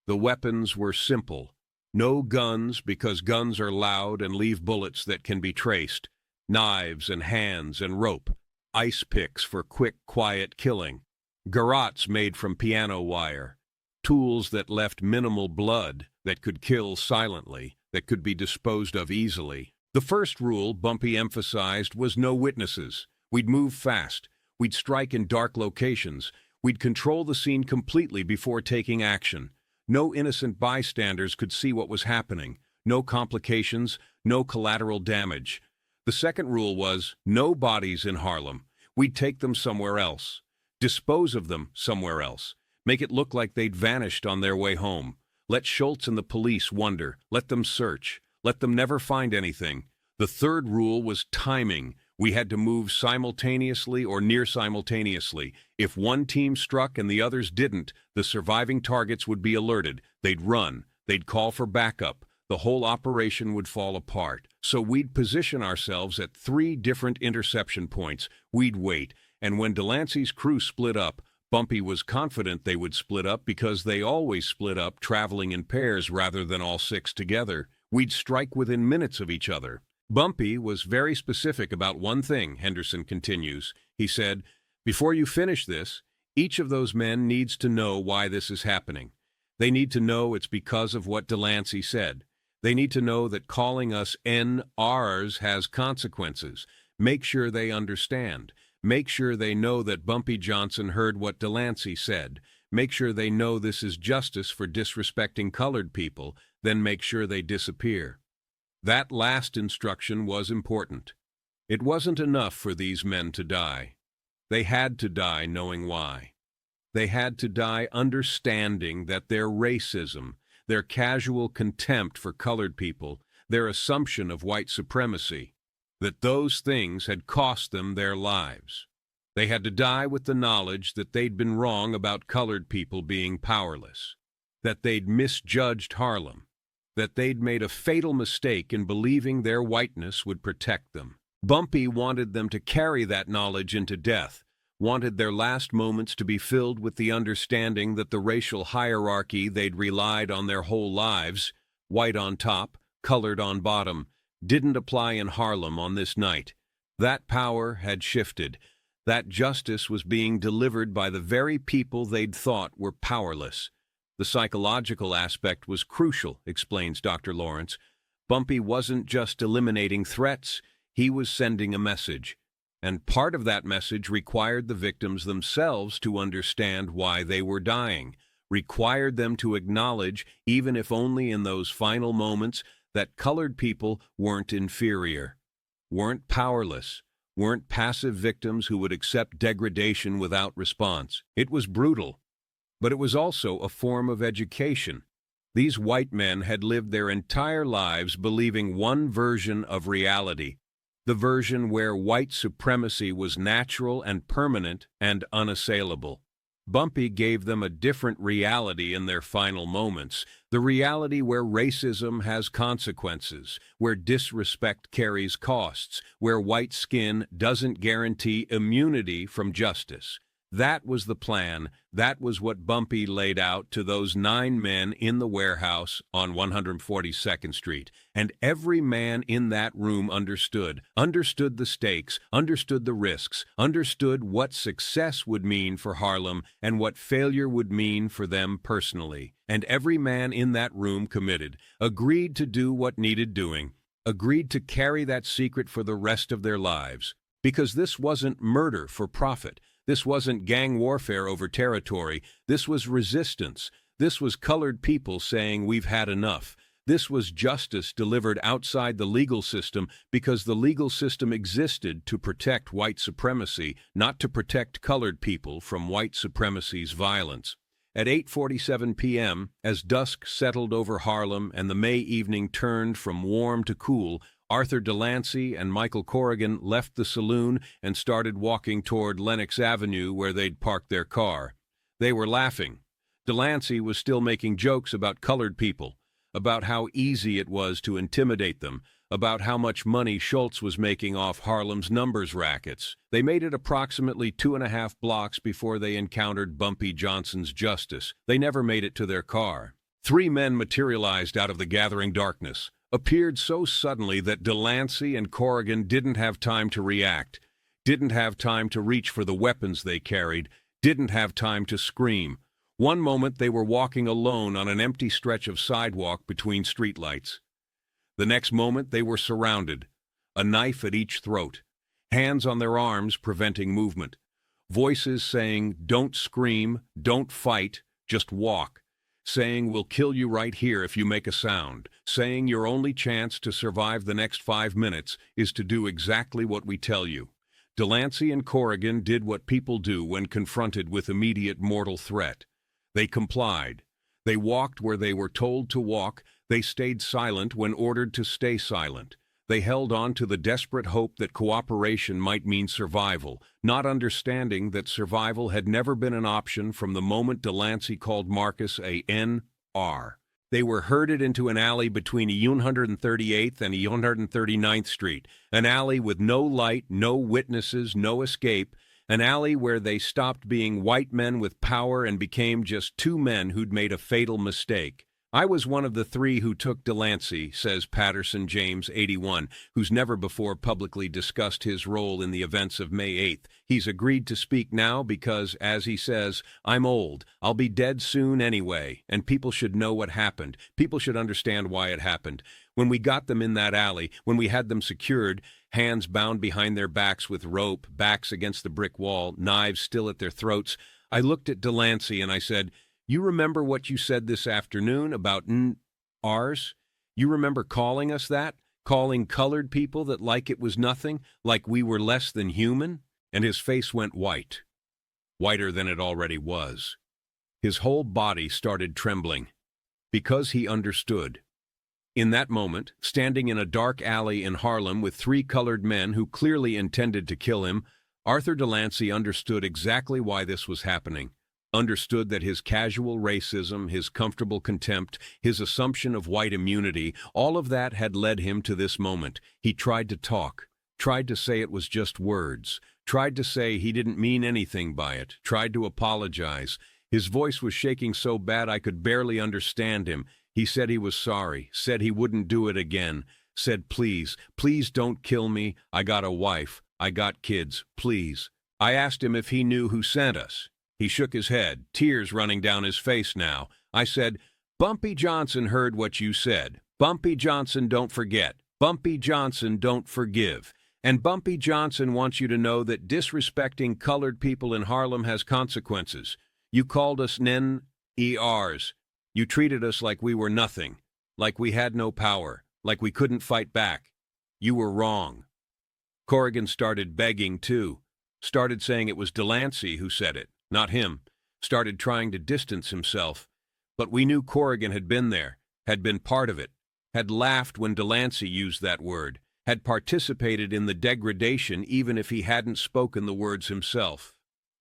The weapons were simple. No guns, because guns are loud and leave bullets that can be traced. Knives and hands and rope, ice picks for quick, quiet killing, garrotes made from piano wire, tools that left minimal blood, that could kill silently, that could be disposed of easily. The first rule Bumpy emphasized was no witnesses. We'd move fast. We'd strike in dark locations. We'd control the scene completely before taking action. No innocent bystanders could see what was happening. No complications, no collateral damage. The second rule was no bodies in Harlem. We'd take them somewhere else. Dispose of them somewhere else. Make it look like they'd vanished on their way home. Let Schultz and the police wonder. Let them search. Let them never find anything. The third rule was timing. We had to move simultaneously or near simultaneously. If one team struck and the others didn't, the surviving targets would be alerted. They'd run. They'd call for backup. The whole operation would fall apart. So we'd position ourselves at 3 different interception points. We'd wait, and when Delancey's crew split up, Bumpy was confident they would split up because they always split up traveling in pairs rather than all 6 together. We'd strike within minutes of each other. Bumpy was very specific about one thing, Henderson continues. He said, "Before you finish this, each of those men needs to know why this is happening. They need to know it's because of what Delancey said. They need to know that calling us NRs has consequences. Make sure they understand. Make sure they know that Bumpy Johnson heard what Delancey said. Make sure they know this is justice for disrespecting colored people. Then make sure they disappear." That last instruction was important. It wasn't enough for these men to die. They had to die knowing why. They had to die understanding that their racism, their casual contempt for colored people, their assumption of white supremacy, that those things had cost them their lives. They had to die with the knowledge that they'd been wrong about colored people being powerless, that they'd misjudged Harlem, that they'd made a fatal mistake in believing their whiteness would protect them. Bumpy wanted them to carry that knowledge into death, wanted their last moments to be filled with the understanding that the racial hierarchy they'd relied on their whole lives, white on top, colored on bottom, didn't apply in Harlem on this night. That power had shifted. That justice was being delivered by the very people they'd thought were powerless. The psychological aspect was crucial, explains Dr. Lawrence. Bumpy wasn't just eliminating threats, he was sending a message. And part of that message required the victims themselves to understand why they were dying, required them to acknowledge, even if only in those final moments, that colored people weren't inferior, weren't powerless, weren't passive victims who would accept degradation without response. It was brutal, but it was also a form of education. These white men had lived their entire lives believing one version of reality, the version where white supremacy was natural and permanent and unassailable. Bumpy gave them a different reality in their final moments, the reality where racism has consequences, where disrespect carries costs, where white skin doesn't guarantee immunity from justice. That was the plan. That was what Bumpy laid out to those 9 men in the warehouse on 142nd Street. And every man in that room understood the stakes, understood the risks, understood what success would mean for Harlem and what failure would mean for them personally. And every man in that room committed, agreed to do what needed doing, agreed to carry that secret for the rest of their lives. Because this wasn't murder for profit. This wasn't gang warfare over territory. This was resistance. This was colored people saying we've had enough. This was justice delivered outside the legal system because the legal system existed to protect white supremacy, not to protect colored people from white supremacy's violence. At 8:47 p.m., as dusk settled over Harlem and the May evening turned from warm to cool, Arthur Delancey and Michael Corrigan left the saloon and started walking toward Lenox Avenue where they'd parked their car. They were laughing. Delancey was still making jokes about colored people, about how easy it was to intimidate them, about how much money Schultz was making off Harlem's numbers rackets. They made it approximately 2.5 blocks before they encountered Bumpy Johnson's Justice. They never made it to their car. 3 men materialized out of the gathering darkness, appeared so suddenly that Delancey and Corrigan didn't have time to react, didn't have time to reach for the weapons they carried, didn't have time to scream. One moment they were walking alone on an empty stretch of sidewalk between streetlights. The next moment they were surrounded, a knife at each throat, hands on their arms preventing movement, voices saying, "Don't scream, don't fight, just walk," saying, "We'll kill you right here if you make a sound," saying your only chance to survive the next 5 minutes is to do exactly what we tell you. Delancey and Corrigan did what people do when confronted with immediate mortal threat. They complied. They walked where they were told to walk. They stayed silent when ordered to stay silent. They held on to the desperate hope that cooperation might mean survival, not understanding that survival had never been an option from the moment Delancey called Marcus a N.R. They were herded into an alley between 138th and 139th Street, an alley with no light, no witnesses, no escape, an alley where they stopped being white men with power and became just 2 men who'd made a fatal mistake. "I was one of the 3 who took Delancey," says Patterson James, 81, who's never before publicly discussed his role in the events of May 8th. He's agreed to speak now because, as he says, "I'm old. I'll be dead soon anyway, and people should know what happened. People should understand why it happened. When we got them in that alley, when we had them secured, hands bound behind their backs with rope, backs against the brick wall, knives still at their throats, I looked at Delancey and I said, 'You remember what you said this afternoon about ours? You remember calling us that? Calling colored people that like it was nothing, like we were less than human?' And his face went white, whiter than it already was. His whole body started trembling, because he understood. In that moment, standing in a dark alley in Harlem with 3 colored men who clearly intended to kill him, Arthur Delancey understood exactly why this was happening. Understood that his casual racism, his comfortable contempt, his assumption of white immunity, all of that had led him to this moment. He tried to talk, tried to say it was just words, tried to say he didn't mean anything by it, tried to apologize. His voice was shaking so bad I could barely understand him. He said he was sorry, said he wouldn't do it again, said please, please don't kill me, I got a wife, I got kids, please. I asked him if he knew who sent us. He shook his head, tears running down his face now. I said, Bumpy Johnson heard what you said. Bumpy Johnson don't forget. Bumpy Johnson don't forgive. And Bumpy Johnson wants you to know that disrespecting colored people in Harlem has consequences. You called us nen-ers. You treated us like we were nothing, like we had no power, like we couldn't fight back. You were wrong. Corrigan started begging, too. Started saying it was Delancey who said it, not him. Started trying to distance himself. But we knew Corrigan had been there, had been part of it, had laughed when Delancey used that word, had participated in the degradation even if he hadn't spoken the words himself.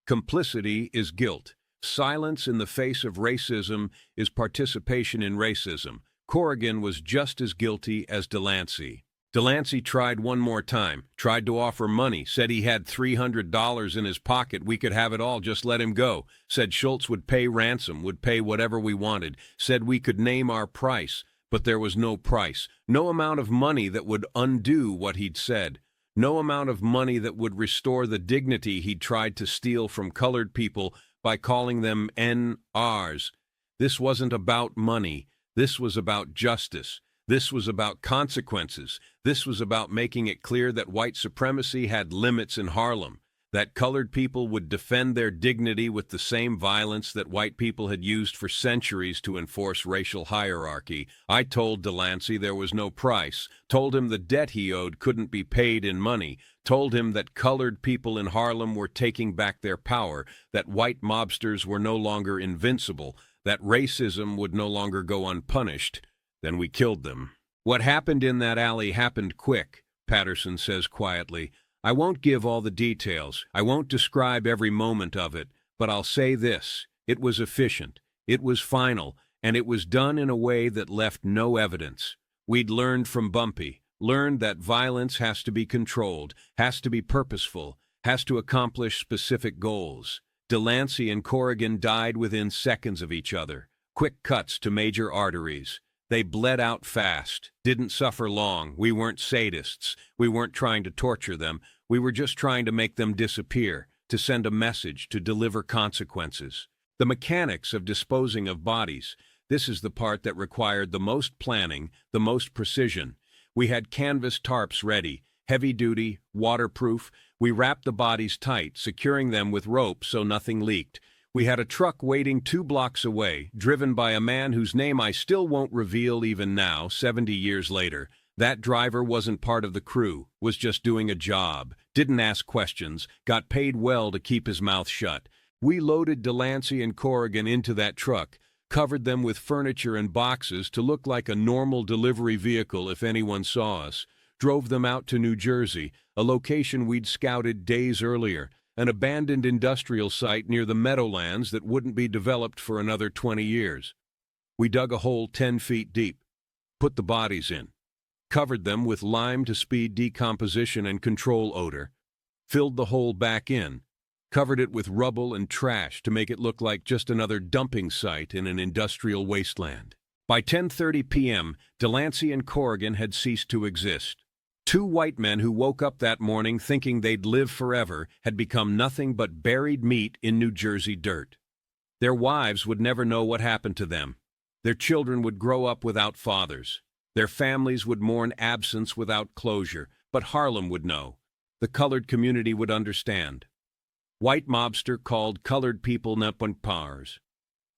Complicity is guilt. Silence in the face of racism is participation in racism. Corrigan was just as guilty as Delancey. Delancey tried one more time, tried to offer money, said he had $300 in his pocket, we could have it all, just let him go. Said Schultz would pay ransom, would pay whatever we wanted, said we could name our price, but there was no price, no amount of money that would undo what he'd said, no amount of money that would restore the dignity he'd tried to steal from colored people by calling them NRs. This wasn't about money, this was about justice. This was about consequences. This was about making it clear that white supremacy had limits in Harlem, that colored people would defend their dignity with the same violence that white people had used for centuries to enforce racial hierarchy. I told Delancey there was no price, told him the debt he owed couldn't be paid in money, told him that colored people in Harlem were taking back their power, that white mobsters were no longer invincible, that racism would no longer go unpunished. Then we killed them. What happened in that alley happened quick, Patterson says quietly. I won't give all the details. I won't describe every moment of it, but I'll say this. It was efficient. It was final, and it was done in a way that left no evidence. We'd learned from Bumpy, learned that violence has to be controlled, has to be purposeful, has to accomplish specific goals. Delancey and Corrigan died within seconds of each other. Quick cuts to major arteries. They bled out fast, didn't suffer long. We weren't sadists. We weren't trying to torture them. We were just trying to make them disappear, to send a message, to deliver consequences. The mechanics of disposing of bodies, this is the part that required the most planning, the most precision. We had canvas tarps ready, heavy-duty, waterproof. We wrapped the bodies tight, securing them with rope so nothing leaked. We had a truck waiting 2 blocks away, driven by a man whose name I still won't reveal even now, 70 years later. That driver wasn't part of the crew, was just doing a job, didn't ask questions, got paid well to keep his mouth shut. We loaded Delancey and Corrigan into that truck, covered them with furniture and boxes to look like a normal delivery vehicle if anyone saw us, drove them out to New Jersey, a location we'd scouted days earlier, an abandoned industrial site near the Meadowlands that wouldn't be developed for another 20 years. We dug a hole 10 feet deep, put the bodies in, covered them with lime to speed decomposition and control odor, filled the hole back in, covered it with rubble and trash to make it look like just another dumping site in an industrial wasteland. By 10:30 p.m., Delancey and Corrigan had ceased to exist. 2 white men who woke up that morning thinking they'd live forever had become nothing but buried meat in New Jersey dirt. Their wives would never know what happened to them. Their children would grow up without fathers. Their families would mourn absence without closure, but Harlem would know. The colored community would understand. White mobster called colored people nen-ers.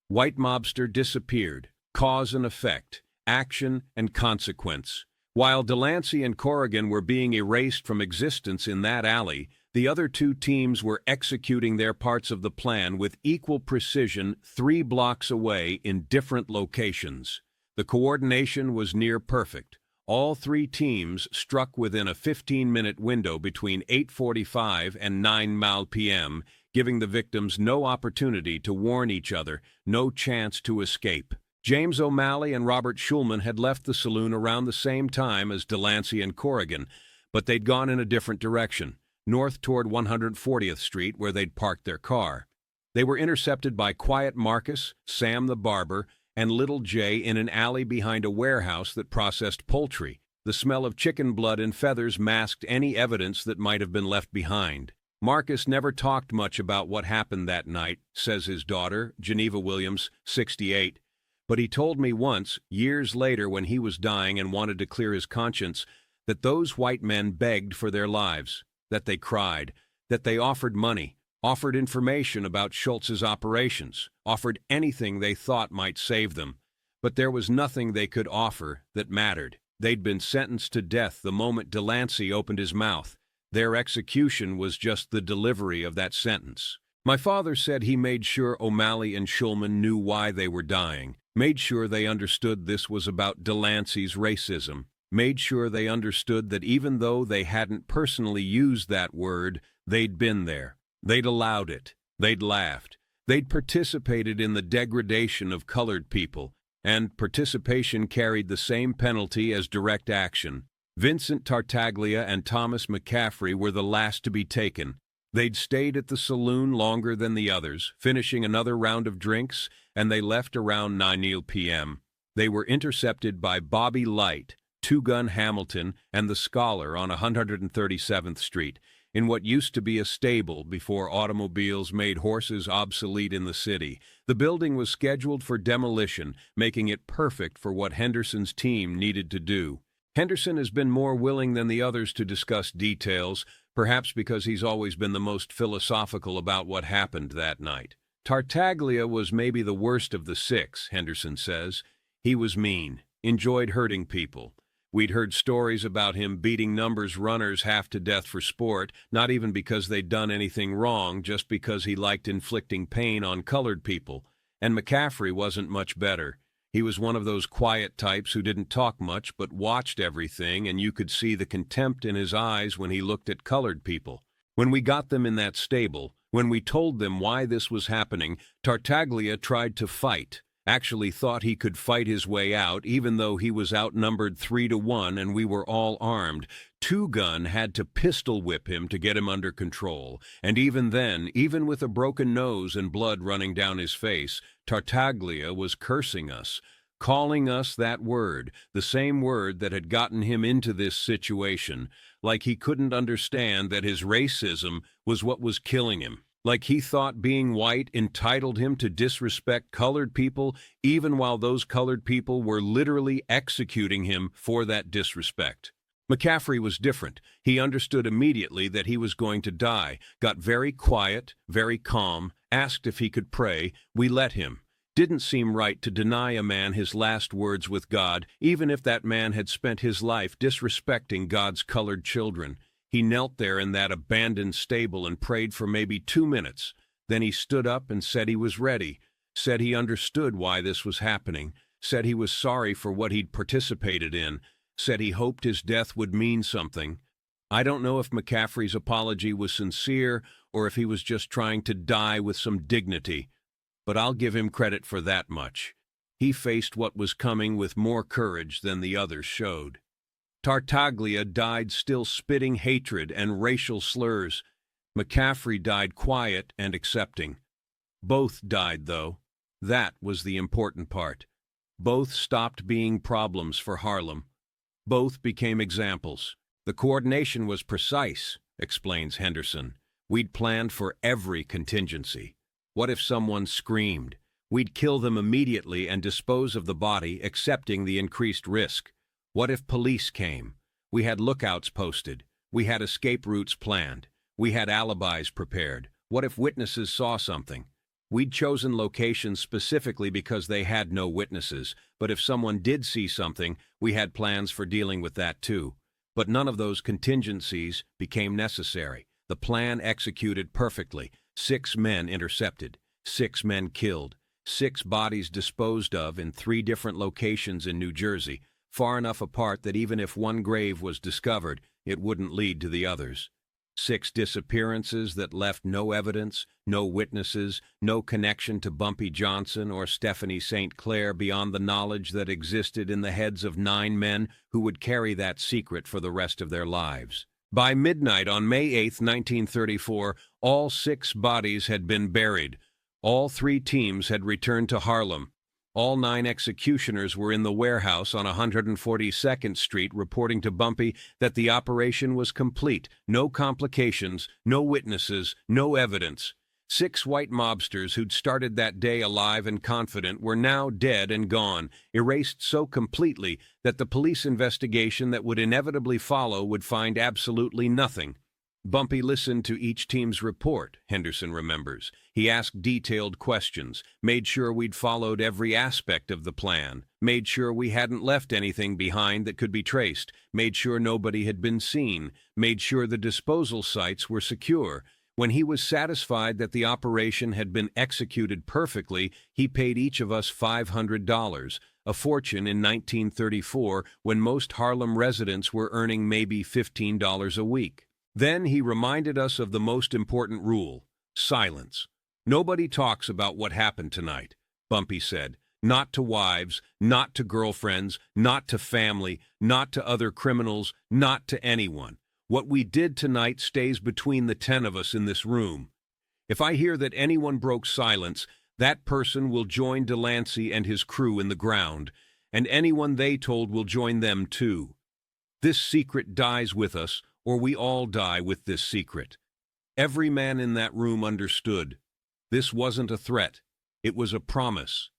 White mobster disappeared. Cause and effect, action and consequence. While Delancey and Corrigan were being erased from existence in that alley, the other 2 teams were executing their parts of the plan with equal precision 3 blocks away in different locations. The coordination was near perfect. All 3 teams struck within a 15-minute window between 8:45 and 9 p.m., giving the victims no opportunity to warn each other, no chance to escape. James O'Malley and Robert Schulman had left the saloon around the same time as Delancey and Corrigan, but they'd gone in a different direction, north toward 140th Street, where they'd parked their car. They were intercepted by Quiet Marcus, Sam the barber, and Little Jay in an alley behind a warehouse that processed poultry. The smell of chicken blood and feathers masked any evidence that might have been left behind. Marcus never talked much about what happened that night, says his daughter, Geneva Williams, 68. But he told me once, years later when he was dying and wanted to clear his conscience, that those white men begged for their lives, that they cried, that they offered money, offered information about Schultz's operations, offered anything they thought might save them. But there was nothing they could offer that mattered. They'd been sentenced to death the moment Delancey opened his mouth. Their execution was just the delivery of that sentence. My father said he made sure O'Malley and Schulman knew why they were dying, made sure they understood this was about Delancey's racism, made sure they understood that even though they hadn't personally used that word, they'd been there. They'd allowed it. They'd laughed. They'd participated in the degradation of colored people, and participation carried the same penalty as direct action. Vincent Tartaglia and Thomas McCaffrey were the last to be taken. They'd stayed at the saloon longer than the others, finishing another round of drinks, and they left around 9 p.m. They were intercepted by Bobby Light, Two Gun Hamilton, and the Scholar on 137th Street, in what used to be a stable before automobiles made horses obsolete in the city. The building was scheduled for demolition, making it perfect for what Henderson's team needed to do. Henderson has been more willing than the others to discuss details, perhaps because he's always been the most philosophical about what happened that night. Tartaglia was maybe the worst of the six, Henderson says. He was mean, enjoyed hurting people. We'd heard stories about him beating numbers runners half to death for sport, not even because they'd done anything wrong, just because he liked inflicting pain on colored people. And McCaffrey wasn't much better. He was one of those quiet types who didn't talk much but watched everything, and you could see the contempt in his eyes when he looked at colored people. When we got them in that stable, when we told them why this was happening, Tartaglia tried to fight. Actually thought he could fight his way out, even though he was outnumbered 3-1 and we were all armed. Two Gun had to pistol whip him to get him under control, and even then, even with a broken nose and blood running down his face, Tartaglia was cursing us, calling us that word, the same word that had gotten him into this situation, like he couldn't understand that his racism was what was killing him. Like he thought being white entitled him to disrespect colored people, even while those colored people were literally executing him for that disrespect. McCaffrey was different. He understood immediately that he was going to die, got very quiet, very calm, asked if he could pray. We let him. Didn't seem right to deny a man his last words with God, even if that man had spent his life disrespecting God's colored children. He knelt there in that abandoned stable and prayed for maybe 2 minutes. Then he stood up and said he was ready, said he understood why this was happening, said he was sorry for what he'd participated in, said he hoped his death would mean something. I don't know if McCaffrey's apology was sincere or if he was just trying to die with some dignity, but I'll give him credit for that much. He faced what was coming with more courage than the others showed. Tartaglia died still spitting hatred and racial slurs. McCaffrey died quiet and accepting. Both died, though. That was the important part. Both stopped being problems for Harlem. Both became examples. The coordination was precise, explains Henderson. We'd planned for every contingency. What if someone screamed? We'd kill them immediately and dispose of the body, accepting the increased risk. What if police came? We had lookouts posted. We had escape routes planned. We had alibis prepared. What if witnesses saw something? We'd chosen locations specifically because they had no witnesses, but if someone did see something, we had plans for dealing with that too. But none of those contingencies became necessary. The plan executed perfectly. 6 men intercepted, 6 men killed, 6 bodies disposed of in 3 different locations in New Jersey, far enough apart that even if one grave was discovered, it wouldn't lead to the others. 6 disappearances that left no evidence, no witnesses, no connection to Bumpy Johnson or Stephanie St. Clair beyond the knowledge that existed in the heads of 9 men who would carry that secret for the rest of their lives. By midnight on May 8, 1934, all 6 bodies had been buried. All 3 teams had returned to Harlem. All 9 executioners were in the warehouse on 142nd Street reporting to Bumpy that the operation was complete, no complications, no witnesses, no evidence. 6 white mobsters who'd started that day alive and confident were now dead and gone, erased so completely that the police investigation that would inevitably follow would find absolutely nothing. Bumpy listened to each team's report, Henderson remembers. He asked detailed questions, made sure we'd followed every aspect of the plan, made sure we hadn't left anything behind that could be traced, made sure nobody had been seen, made sure the disposal sites were secure. When he was satisfied that the operation had been executed perfectly, he paid each of us $500, a fortune in 1934 when most Harlem residents were earning maybe $15 a week. Then he reminded us of the most important rule: silence. Nobody talks about what happened tonight, Bumpy said. Not to wives, not to girlfriends, not to family, not to other criminals, not to anyone. What we did tonight stays between the 10 of us in this room. If I hear that anyone broke silence, that person will join Delancey and his crew in the ground, and anyone they told will join them too. This secret dies with us, or we all die with this secret. Every man in that room understood. This wasn't a threat. It was a promise.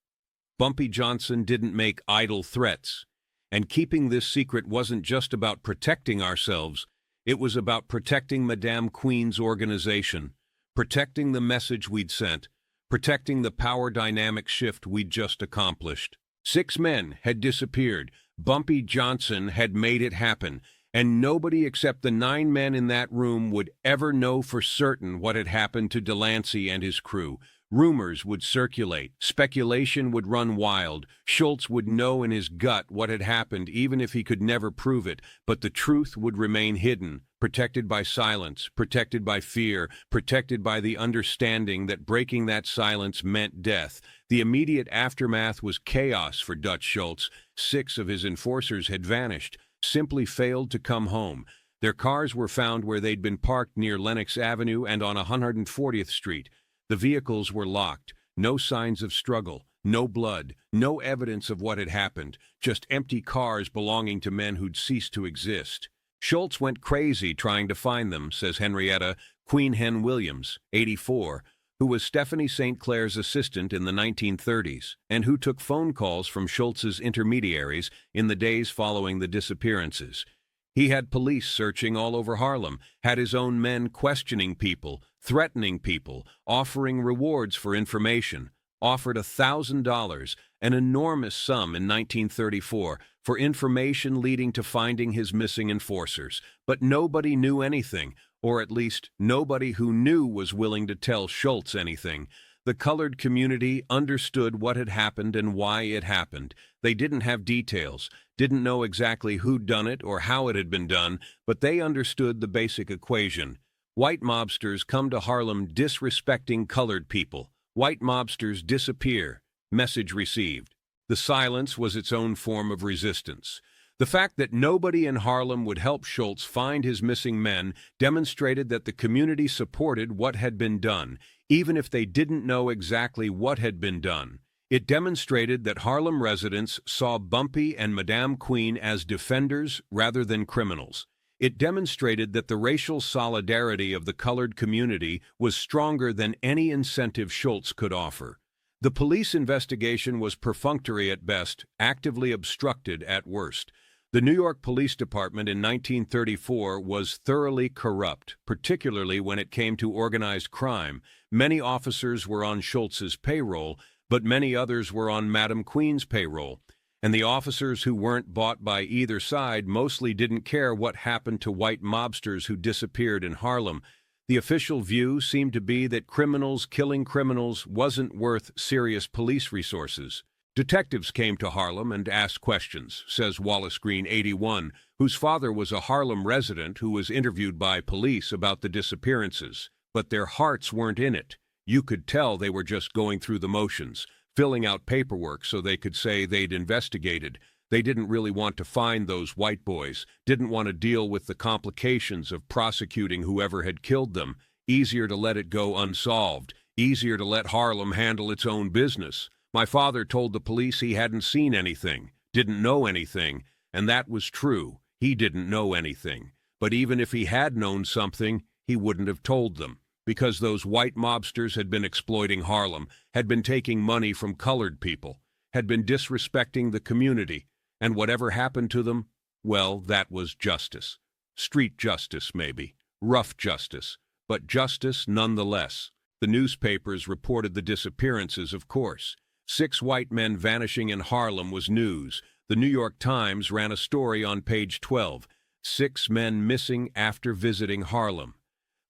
Bumpy Johnson didn't make idle threats. And keeping this secret wasn't just about protecting ourselves. It was about protecting Madame Queen's organization, protecting the message we'd sent, protecting the power dynamic shift we'd just accomplished. 6 men had disappeared. Bumpy Johnson had made it happen. And nobody except the 9 men in that room would ever know for certain what had happened to Delancey and his crew. Rumors would circulate. Speculation would run wild. Schultz would know in his gut what had happened, even if he could never prove it. But the truth would remain hidden, protected by silence, protected by fear, protected by the understanding that breaking that silence meant death. The immediate aftermath was chaos for Dutch Schultz. 6 of his enforcers had vanished, simply failed to come home. Their cars were found where they'd been parked near Lenox Avenue and on 140th Street. The vehicles were locked, no signs of struggle, no blood, no evidence of what had happened, just empty cars belonging to men who'd ceased to exist. Schultz went crazy trying to find them, says Henrietta Queen Hen Williams, 84, who was Stephanie St. Clair's assistant in the 1930s, and who took phone calls from Schultz's intermediaries in the days following the disappearances. He had police searching all over Harlem, had his own men questioning people, threatening people, offering rewards for information, offered $1,000, an enormous sum in 1934, for information leading to finding his missing enforcers. But nobody knew anything, or at least nobody who knew was willing to tell Schultz anything. The colored community understood what had happened and why it happened. They didn't have details, didn't know exactly who'd done it or how it had been done, but they understood the basic equation. White mobsters come to Harlem disrespecting colored people. White mobsters disappear. Message received. The silence was its own form of resistance. The fact that nobody in Harlem would help Schultz find his missing men demonstrated that the community supported what had been done, even if they didn't know exactly what had been done. It demonstrated that Harlem residents saw Bumpy and Madame Queen as defenders rather than criminals. It demonstrated that the racial solidarity of the colored community was stronger than any incentive Schultz could offer. The police investigation was perfunctory at best, actively obstructed at worst. The New York Police Department in 1934 was thoroughly corrupt, particularly when it came to organized crime. Many officers were on Schultz's payroll, but many others were on Madame Queen's payroll. And the officers who weren't bought by either side mostly didn't care what happened to white mobsters who disappeared in Harlem. The official view seemed to be that criminals killing criminals wasn't worth serious police resources. Detectives came to Harlem and asked questions, says Wallace Green, 81, whose father was a Harlem resident who was interviewed by police about the disappearances. But their hearts weren't in it. You could tell they were just going through the motions, filling out paperwork so they could say they'd investigated. They didn't really want to find those white boys, didn't want to deal with the complications of prosecuting whoever had killed them. Easier to let it go unsolved, easier to let Harlem handle its own business. My father told the police he hadn't seen anything, didn't know anything, and that was true. He didn't know anything. But even if he had known something, he wouldn't have told them, because those white mobsters had been exploiting Harlem, had been taking money from colored people, had been disrespecting the community, and whatever happened to them, well, that was justice. Street justice, maybe. Rough justice. But justice nonetheless. The newspapers reported the disappearances, of course. 6 white men vanishing in Harlem was news. The New York Times ran a story on page 12. 6 men missing after visiting Harlem.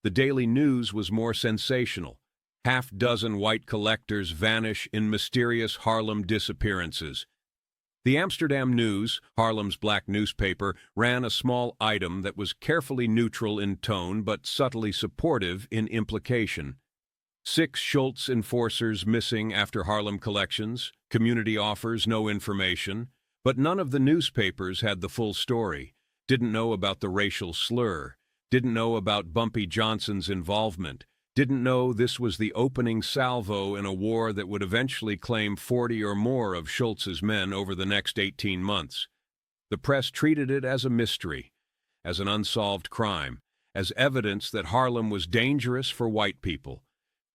The Daily News was more sensational. Half-dozen white collectors vanish in mysterious Harlem disappearances. The Amsterdam News, Harlem's black newspaper, ran a small item that was carefully neutral in tone but subtly supportive in implication. 6 Schultz enforcers missing after Harlem collections. Community offers no information. But none of the newspapers had the full story. Didn't know about the racial slur. Didn't know about Bumpy Johnson's involvement. Didn't know this was the opening salvo in a war that would eventually claim 40 or more of Schultz's men over the next 18 months. The press treated it as a mystery, as an unsolved crime, as evidence that Harlem was dangerous for white people,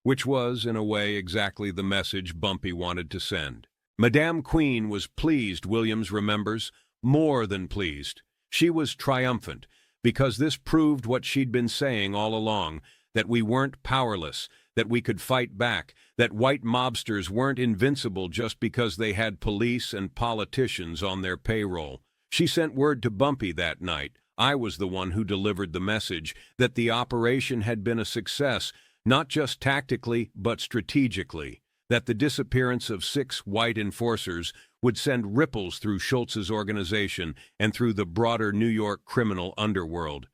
which was, in a way, exactly the message Bumpy wanted to send. Madame Queen was pleased, Williams remembers, more than pleased. She was triumphant, because this proved what she'd been saying all along, that we weren't powerless, that we could fight back, that white mobsters weren't invincible just because they had police and politicians on their payroll. She sent word to Bumpy that night. I was the one who delivered the message that the operation had been a success, not just tactically, but strategically, that the disappearance of 6 white enforcers would send ripples through Schultz's organization and through the broader New York criminal underworld,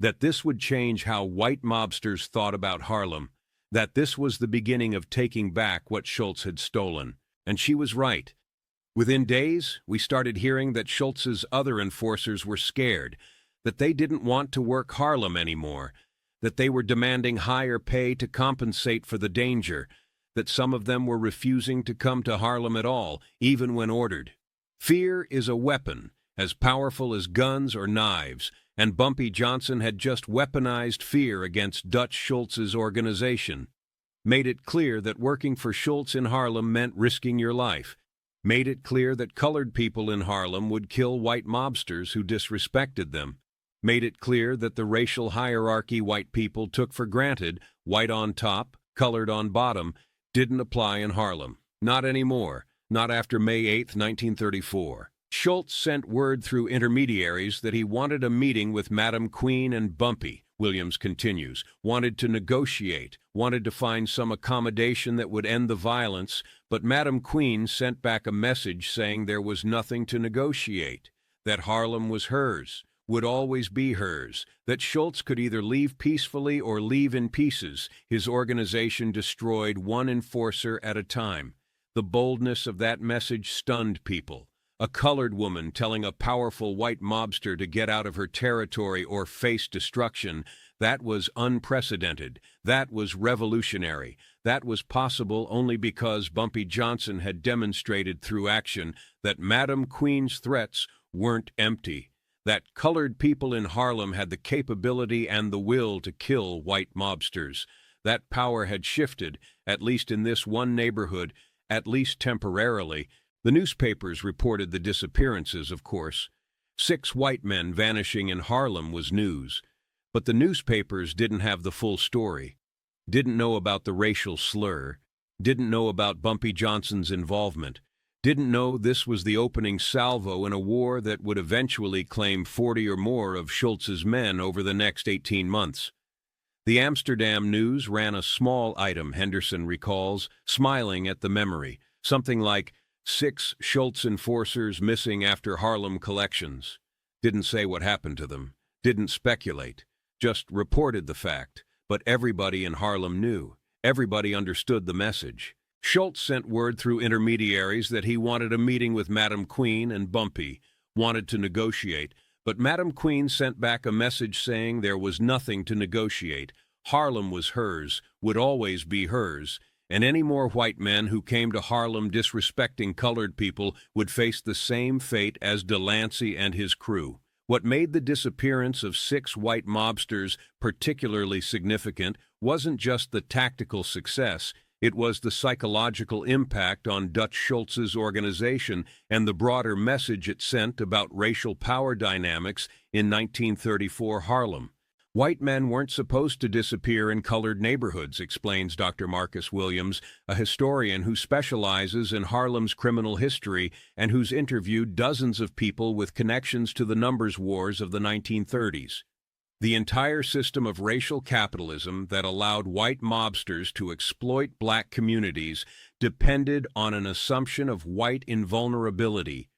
that this would change how white mobsters thought about Harlem, that this was the beginning of taking back what Schultz had stolen. And she was right. Within days, we started hearing that Schultz's other enforcers were scared, that they didn't want to work Harlem anymore, that they were demanding higher pay to compensate for the danger, that some of them were refusing to come to Harlem at all, even when ordered. Fear is a weapon, as powerful as guns or knives, and Bumpy Johnson had just weaponized fear against Dutch Schultz's organization. Made it clear that working for Schultz in Harlem meant risking your life. Made it clear that colored people in Harlem would kill white mobsters who disrespected them. Made it clear that the racial hierarchy white people took for granted, white on top, colored on bottom, didn't apply in Harlem. Not anymore. Not after May 8, 1934. Schultz sent word through intermediaries that he wanted a meeting with Madame Queen and Bumpy, Williams continues, wanted to negotiate, wanted to find some accommodation that would end the violence, but Madame Queen sent back a message saying there was nothing to negotiate, that Harlem was hers, would always be hers, that Schultz could either leave peacefully or leave in pieces, his organization destroyed one enforcer at a time. The boldness of that message stunned people. A colored woman telling a powerful white mobster to get out of her territory or face destruction, that was unprecedented. That was revolutionary. That was possible only because Bumpy Johnson had demonstrated through action that Madame Queen's threats weren't empty, that colored people in Harlem had the capability and the will to kill white mobsters. That power had shifted, at least in this one neighborhood, at least temporarily. The newspapers reported the disappearances, of course. 6 white men vanishing in Harlem was news. But the newspapers didn't have the full story, didn't know about the racial slur, didn't know about Bumpy Johnson's involvement, didn't know this was the opening salvo in a war that would eventually claim 40 or more of Schultz's men over the next 18 months. The Amsterdam News ran a small item, Henderson recalls, smiling at the memory, something like, 6 Schultz enforcers missing after Harlem collections. Didn't say what happened to them. Didn't speculate. Just reported the fact. But everybody in Harlem knew. Everybody understood the message. Schultz sent word through intermediaries that he wanted a meeting with Madam Queen and Bumpy, wanted to negotiate, but Madam Queen sent back a message saying there was nothing to negotiate. Harlem was hers, would always be hers, and any more white men who came to Harlem disrespecting colored people would face the same fate as Delancey and his crew. What made the disappearance of 6 white mobsters particularly significant wasn't just the tactical success, it was the psychological impact on Dutch Schultz's organization and the broader message it sent about racial power dynamics in 1934 Harlem. White men weren't supposed to disappear in colored neighborhoods, explains Dr. Marcus Williams, a historian who specializes in Harlem's criminal history and who's interviewed dozens of people with connections to the numbers wars of the 1930s. The entire system of racial capitalism that allowed white mobsters to exploit black communities depended on an assumption of white invulnerability.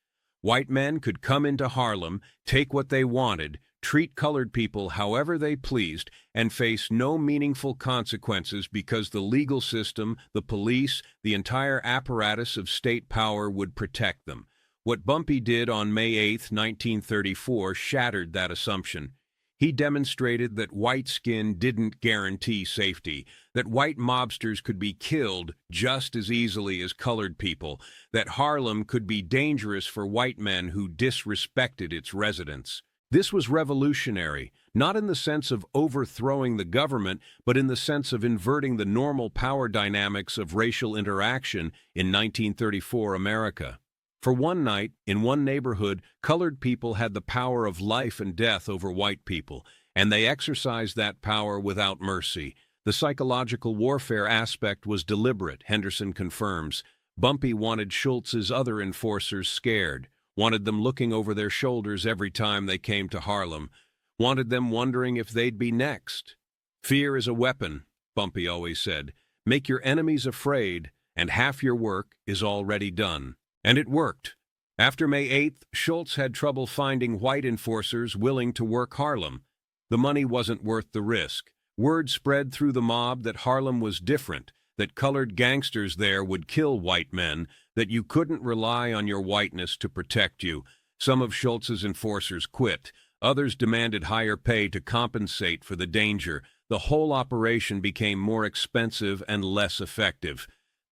White men could come into Harlem, take what they wanted, treat colored people however they pleased, and face no meaningful consequences because the legal system, the police, the entire apparatus of state power would protect them. What Bumpy did on May 8, 1934, shattered that assumption. He demonstrated that white skin didn't guarantee safety, that white mobsters could be killed just as easily as colored people, that Harlem could be dangerous for white men who disrespected its residents. This was revolutionary, not in the sense of overthrowing the government, but in the sense of inverting the normal power dynamics of racial interaction in 1934 America. For one night, in one neighborhood, colored people had the power of life and death over white people, and they exercised that power without mercy. The psychological warfare aspect was deliberate, Henderson confirms. Bumpy wanted Schultz's other enforcers scared, wanted them looking over their shoulders every time they came to Harlem, wanted them wondering if they'd be next. Fear is a weapon, Bumpy always said. Make your enemies afraid, and half your work is already done. And it worked. After May 8th, Schultz had trouble finding white enforcers willing to work Harlem. The money wasn't worth the risk. Word spread through the mob that Harlem was different, that colored gangsters there would kill white men, that you couldn't rely on your whiteness to protect you. Some of Schultz's enforcers quit. Others demanded higher pay to compensate for the danger. The whole operation became more expensive and less effective.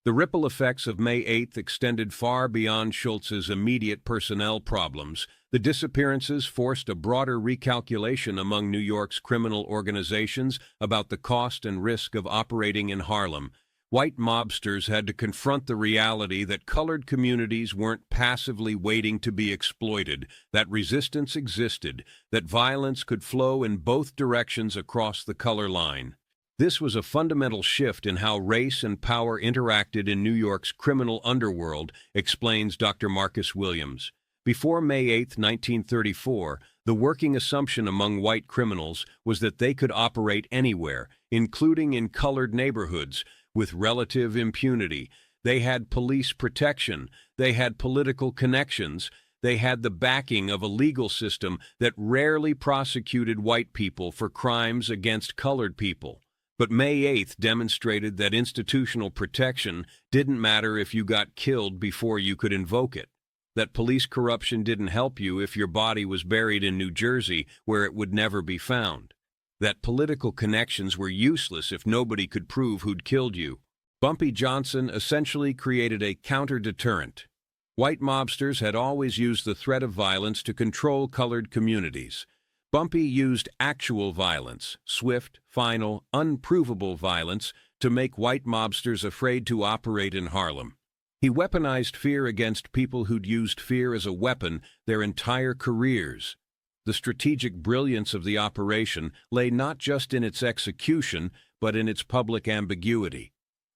The ripple effects of May 8th extended far beyond Schultz's immediate personnel problems. The disappearances forced a broader recalculation among New York's criminal organizations about the cost and risk of operating in Harlem. White mobsters had to confront the reality that colored communities weren't passively waiting to be exploited, that resistance existed, that violence could flow in both directions across the color line. This was a fundamental shift in how race and power interacted in New York's criminal underworld, explains Dr. Marcus Williams. Before May 8, 1934, the working assumption among white criminals was that they could operate anywhere, including in colored neighborhoods, with relative impunity. They had police protection, they had political connections, they had the backing of a legal system that rarely prosecuted white people for crimes against colored people. But May 8th demonstrated that institutional protection didn't matter if you got killed before you could invoke it, that police corruption didn't help you if your body was buried in New Jersey where it would never be found, that political connections were useless if nobody could prove who'd killed you. Bumpy Johnson essentially created a counter-deterrent. White mobsters had always used the threat of violence to control colored communities. Bumpy used actual violence, swift, final, unprovable violence, to make white mobsters afraid to operate in Harlem. He weaponized fear against people who'd used fear as a weapon their entire careers. The strategic brilliance of the operation lay not just in its execution, but in its public ambiguity.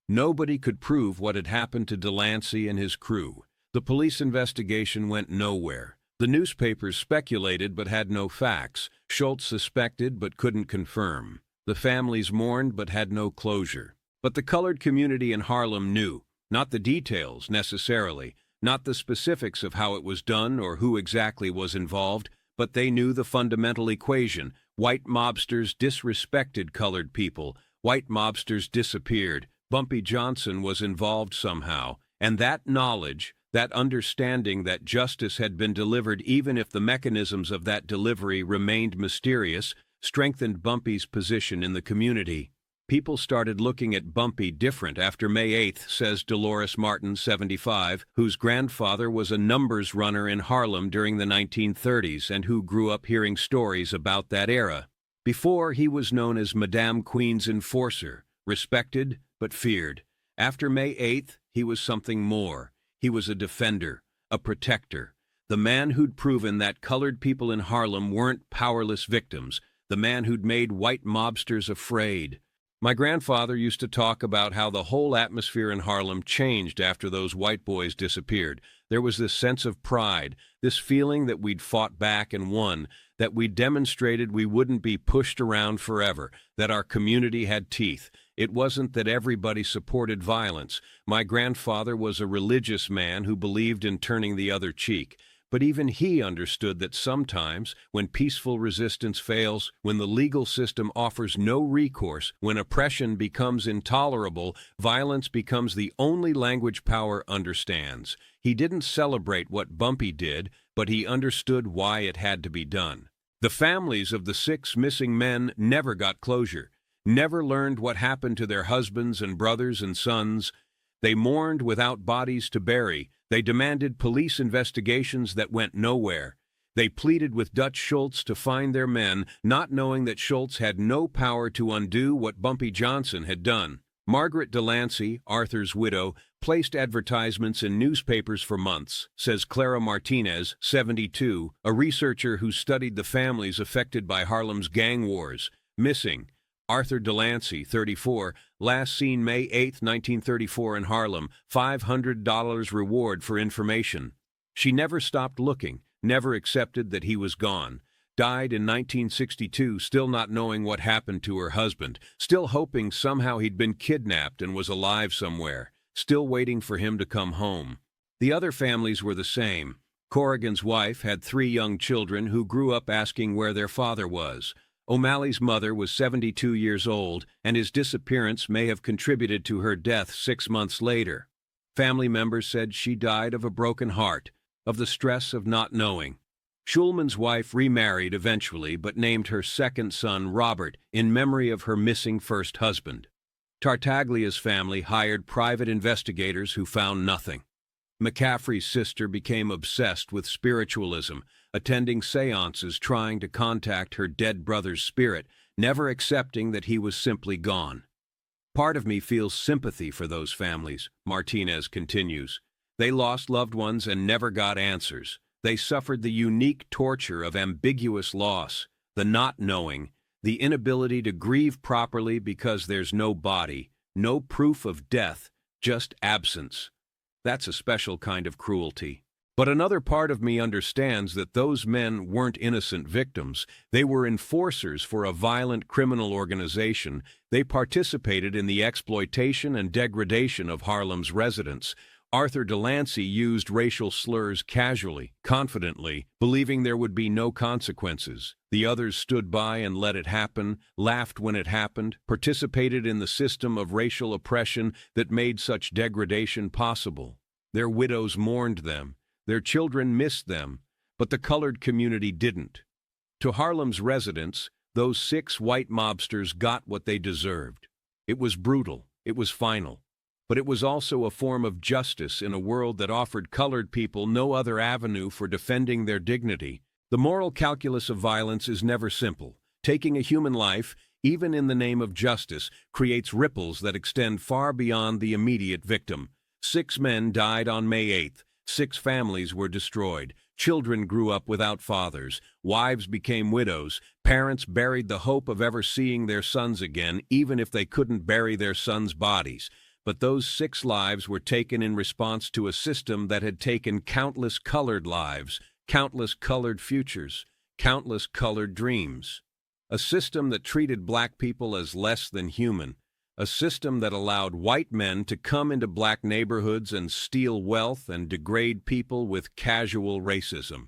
Nobody could prove what had happened to Delancey and his crew. The police investigation went nowhere. The newspapers speculated but had no facts. Schultz suspected but couldn't confirm. The families mourned but had no closure. But the colored community in Harlem knew, not the details necessarily, Not the specifics of how it was done or who exactly was involved, but they knew the fundamental equation. White mobsters disrespected colored people. White mobsters disappeared. Bumpy Johnson was involved somehow. And that knowledge, that understanding that justice had been delivered even if the mechanisms of that delivery remained mysterious, strengthened Bumpy's position in the community. People started looking at Bumpy different after May 8th, says Dolores Martin, 75, whose grandfather was a numbers runner in Harlem during the 1930s and who grew up hearing stories about that era. Before, he was known as Madame Queen's enforcer, respected but feared. After May 8th, he was something more. He was a defender, a protector, the man who'd proven that colored people in Harlem weren't powerless victims, the man who'd made white mobsters afraid. My grandfather used to talk about how the whole atmosphere in Harlem changed after those white boys disappeared. There was this sense of pride, this feeling that we'd fought back and won, that we demonstrated we wouldn't be pushed around forever, that our community had teeth. It wasn't that everybody supported violence. My grandfather was a religious man who believed in turning the other cheek. But even he understood that sometimes, when peaceful resistance fails, when the legal system offers no recourse, when oppression becomes intolerable, violence becomes the only language power understands. He didn't celebrate what Bumpy did, but he understood why it had to be done. The families of the 6 missing men never got closure, never learned what happened to their husbands and brothers and sons. They mourned without bodies to bury. They demanded police investigations that went nowhere. They pleaded with Dutch Schultz to find their men, not knowing that Schultz had no power to undo what Bumpy Johnson had done. Margaret Delancey, Arthur's widow, placed advertisements in newspapers for months, says Clara Martinez, 72, a researcher who studied the families affected by Harlem's gang wars. Missing. Arthur Delancey, 34, last seen May 8, 1934 in Harlem, $500 reward for information. She never stopped looking, never accepted that he was gone. Died in 1962, still not knowing what happened to her husband, still hoping somehow he'd been kidnapped and was alive somewhere, still waiting for him to come home. The other families were the same. Corrigan's wife had 3 young children who grew up asking where their father was. O'Malley's mother was 72 years old, and his disappearance may have contributed to her death 6 months later. Family members said she died of a broken heart, of the stress of not knowing. Schulman's wife remarried eventually, but named her second son Robert in memory of her missing first husband. Tartaglia's family hired private investigators who found nothing. McCaffrey's sister became obsessed with spiritualism, attending seances trying to contact her dead brother's spirit, never accepting that he was simply gone. Part of me feels sympathy for those families, Martinez continues. They lost loved ones and never got answers. They suffered the unique torture of ambiguous loss, the not knowing, the inability to grieve properly because there's no body, no proof of death, just absence. That's a special kind of cruelty. But another part of me understands that those men weren't innocent victims. They were enforcers for a violent criminal organization. They participated in the exploitation and degradation of Harlem's residents. Arthur Delancey used racial slurs casually, confidently, believing there would be no consequences. The others stood by and let it happen, laughed when it happened, participated in the system of racial oppression that made such degradation possible. Their widows mourned them. Their children missed them, but the colored community didn't. To Harlem's residents, those 6 white mobsters got what they deserved. It was brutal, it was final, but it was also a form of justice in a world that offered colored people no other avenue for defending their dignity. The moral calculus of violence is never simple. Taking a human life, even in the name of justice, creates ripples that extend far beyond the immediate victim. 6 men died on May 8th. 6 families were destroyed. Children grew up without fathers. Wives became widows. Parents buried the hope of ever seeing their sons again, even if they couldn't bury their sons' bodies. But those 6 lives were taken in response to a system that had taken countless colored lives, countless colored futures, countless colored dreams. A system that treated black people as less than human, a system that allowed white men to come into black neighborhoods and steal wealth and degrade people with casual racism.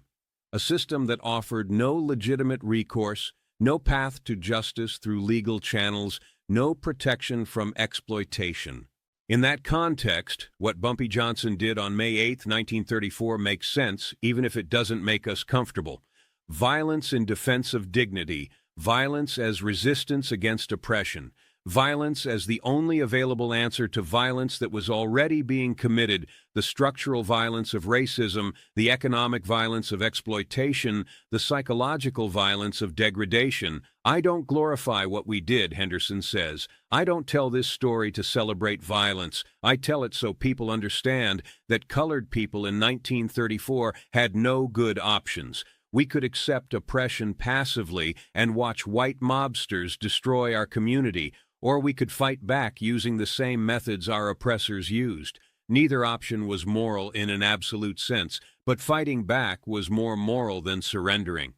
A system that offered no legitimate recourse, no path to justice through legal channels, no protection from exploitation. In that context, what Bumpy Johnson did on May 8, 1934 makes sense, even if it doesn't make us comfortable. Violence in defense of dignity, violence as resistance against oppression, violence as the only available answer to violence that was already being committed, the structural violence of racism, the economic violence of exploitation, the psychological violence of degradation. I don't glorify what we did, Henderson says. I don't tell this story to celebrate violence. I tell it so people understand that colored people in 1934 had no good options. We could accept oppression passively and watch white mobsters destroy our community, or we could fight back using the same methods our oppressors used. Neither option was moral in an absolute sense, but fighting back was more moral than surrendering.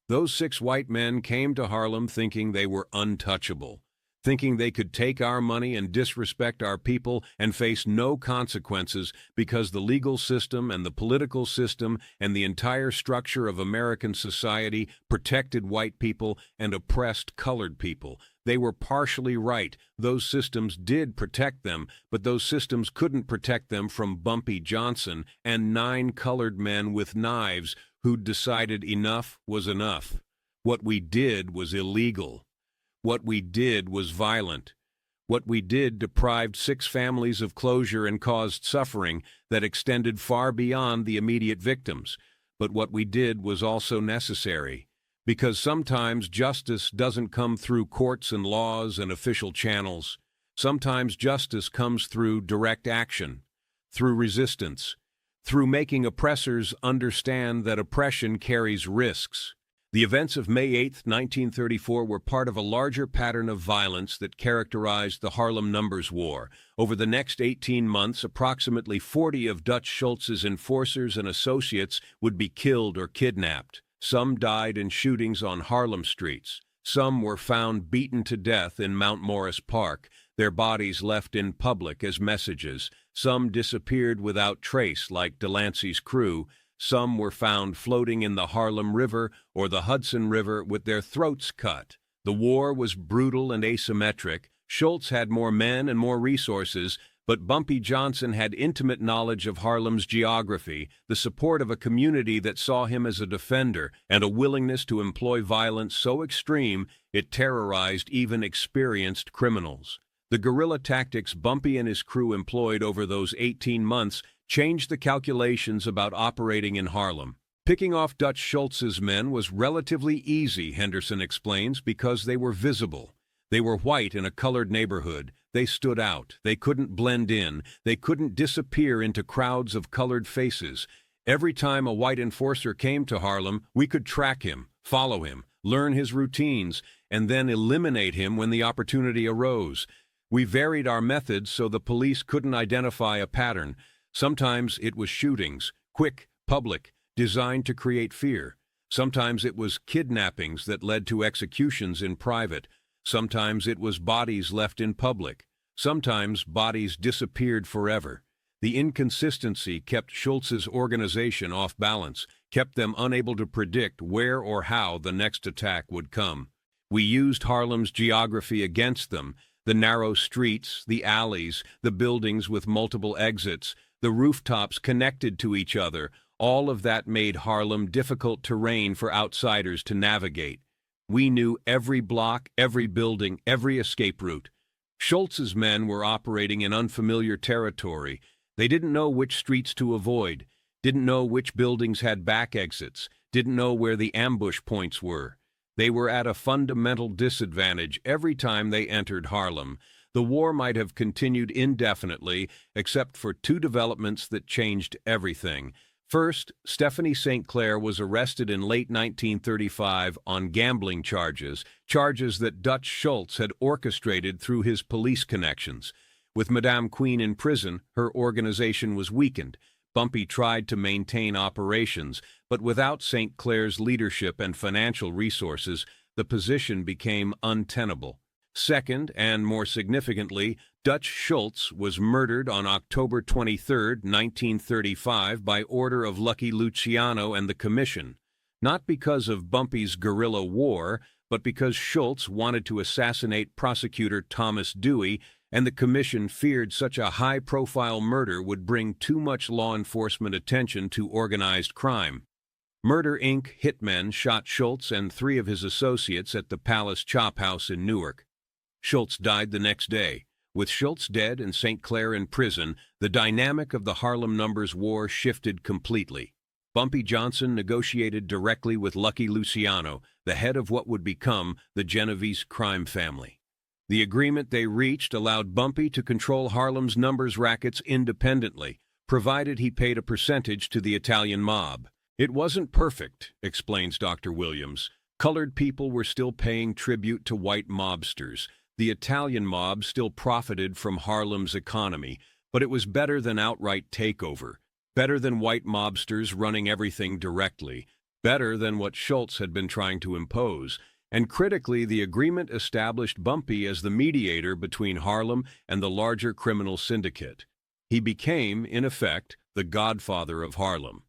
Those 6 white men came to Harlem thinking they were untouchable, thinking they could take our money and disrespect our people and face no consequences because the legal system and the political system and the entire structure of American society protected white people and oppressed colored people. They were partially right. Those systems did protect them, but those systems couldn't protect them from Bumpy Johnson and 9 colored men with knives who'd decided enough was enough. What we did was illegal. What we did was violent. What we did deprived 6 families of closure and caused suffering that extended far beyond the immediate victims. But what we did was also necessary. Because sometimes justice doesn't come through courts and laws and official channels. Sometimes justice comes through direct action, through resistance, through making oppressors understand that oppression carries risks. The events of May 8, 1934 were part of a larger pattern of violence that characterized the Harlem Numbers War. Over the next 18 months, approximately 40 of Dutch Schultz's enforcers and associates would be killed or kidnapped. Some died in shootings on Harlem streets. Some were found beaten to death in Mount Morris Park, their bodies left in public as messages. Some disappeared without trace, like Delancey's crew. Some were found floating in the Harlem River or the Hudson River with their throats cut. The war was brutal and asymmetric. Schultz had more men and more resources, but Bumpy Johnson had intimate knowledge of Harlem's geography, the support of a community that saw him as a defender, and a willingness to employ violence so extreme it terrorized even experienced criminals. The guerrilla tactics Bumpy and his crew employed over those 18 months changed the calculations about operating in Harlem. Picking off Dutch Schultz's men was relatively easy, Henderson explains, because they were visible. They were white in a colored neighborhood. They stood out. They couldn't blend in. They couldn't disappear into crowds of colored faces. Every time a white enforcer came to Harlem, we could track him, follow him, learn his routines, and then eliminate him when the opportunity arose. We varied our methods so the police couldn't identify a pattern. Sometimes it was shootings, quick, public, designed to create fear. Sometimes it was kidnappings that led to executions in private. Sometimes it was bodies left in public. Sometimes bodies disappeared forever. The inconsistency kept Schultz's organization off balance, kept them unable to predict where or how the next attack would come. We used Harlem's geography against them, the narrow streets, the alleys, the buildings with multiple exits, the rooftops connected to each other. All of that made Harlem difficult terrain for outsiders to navigate. We knew every block, every building, every escape route. Schultz's men were operating in unfamiliar territory. They didn't know which streets to avoid, didn't know which buildings had back exits, didn't know where the ambush points were. They were at a fundamental disadvantage every time they entered Harlem. The war might have continued indefinitely, except for 2 developments that changed everything. First, Stephanie St. Clair was arrested in late 1935 on gambling charges that Dutch Schultz had orchestrated through his police connections. With Madame Queen in prison, her organization was weakened. Bumpy tried to maintain operations, but without St. Clair's leadership and financial resources, the position became untenable. Second, and more significantly, Dutch Schultz was murdered on October 23, 1935, by order of Lucky Luciano and the Commission, not because of Bumpy's guerrilla war, but because Schultz wanted to assassinate prosecutor Thomas Dewey, and the Commission feared such a high-profile murder would bring too much law enforcement attention to organized crime. Murder, Inc. hitmen shot Schultz and 3 of his associates at the Palace Chop House in Newark. Schultz died the next day. With Schultz dead and St. Clair in prison, the dynamic of the Harlem Numbers War shifted completely. Bumpy Johnson negotiated directly with Lucky Luciano, the head of what would become the Genovese crime family. The agreement they reached allowed Bumpy to control Harlem's numbers rackets independently, provided he paid a percentage to the Italian mob. It wasn't perfect, explains Dr. Williams. Colored people were still paying tribute to white mobsters. The Italian mob still profited from Harlem's economy, but it was better than outright takeover, better than white mobsters running everything directly, better than what Schultz had been trying to impose. And critically, the agreement established Bumpy as the mediator between Harlem and the larger criminal syndicate. He became, in effect, the godfather of Harlem.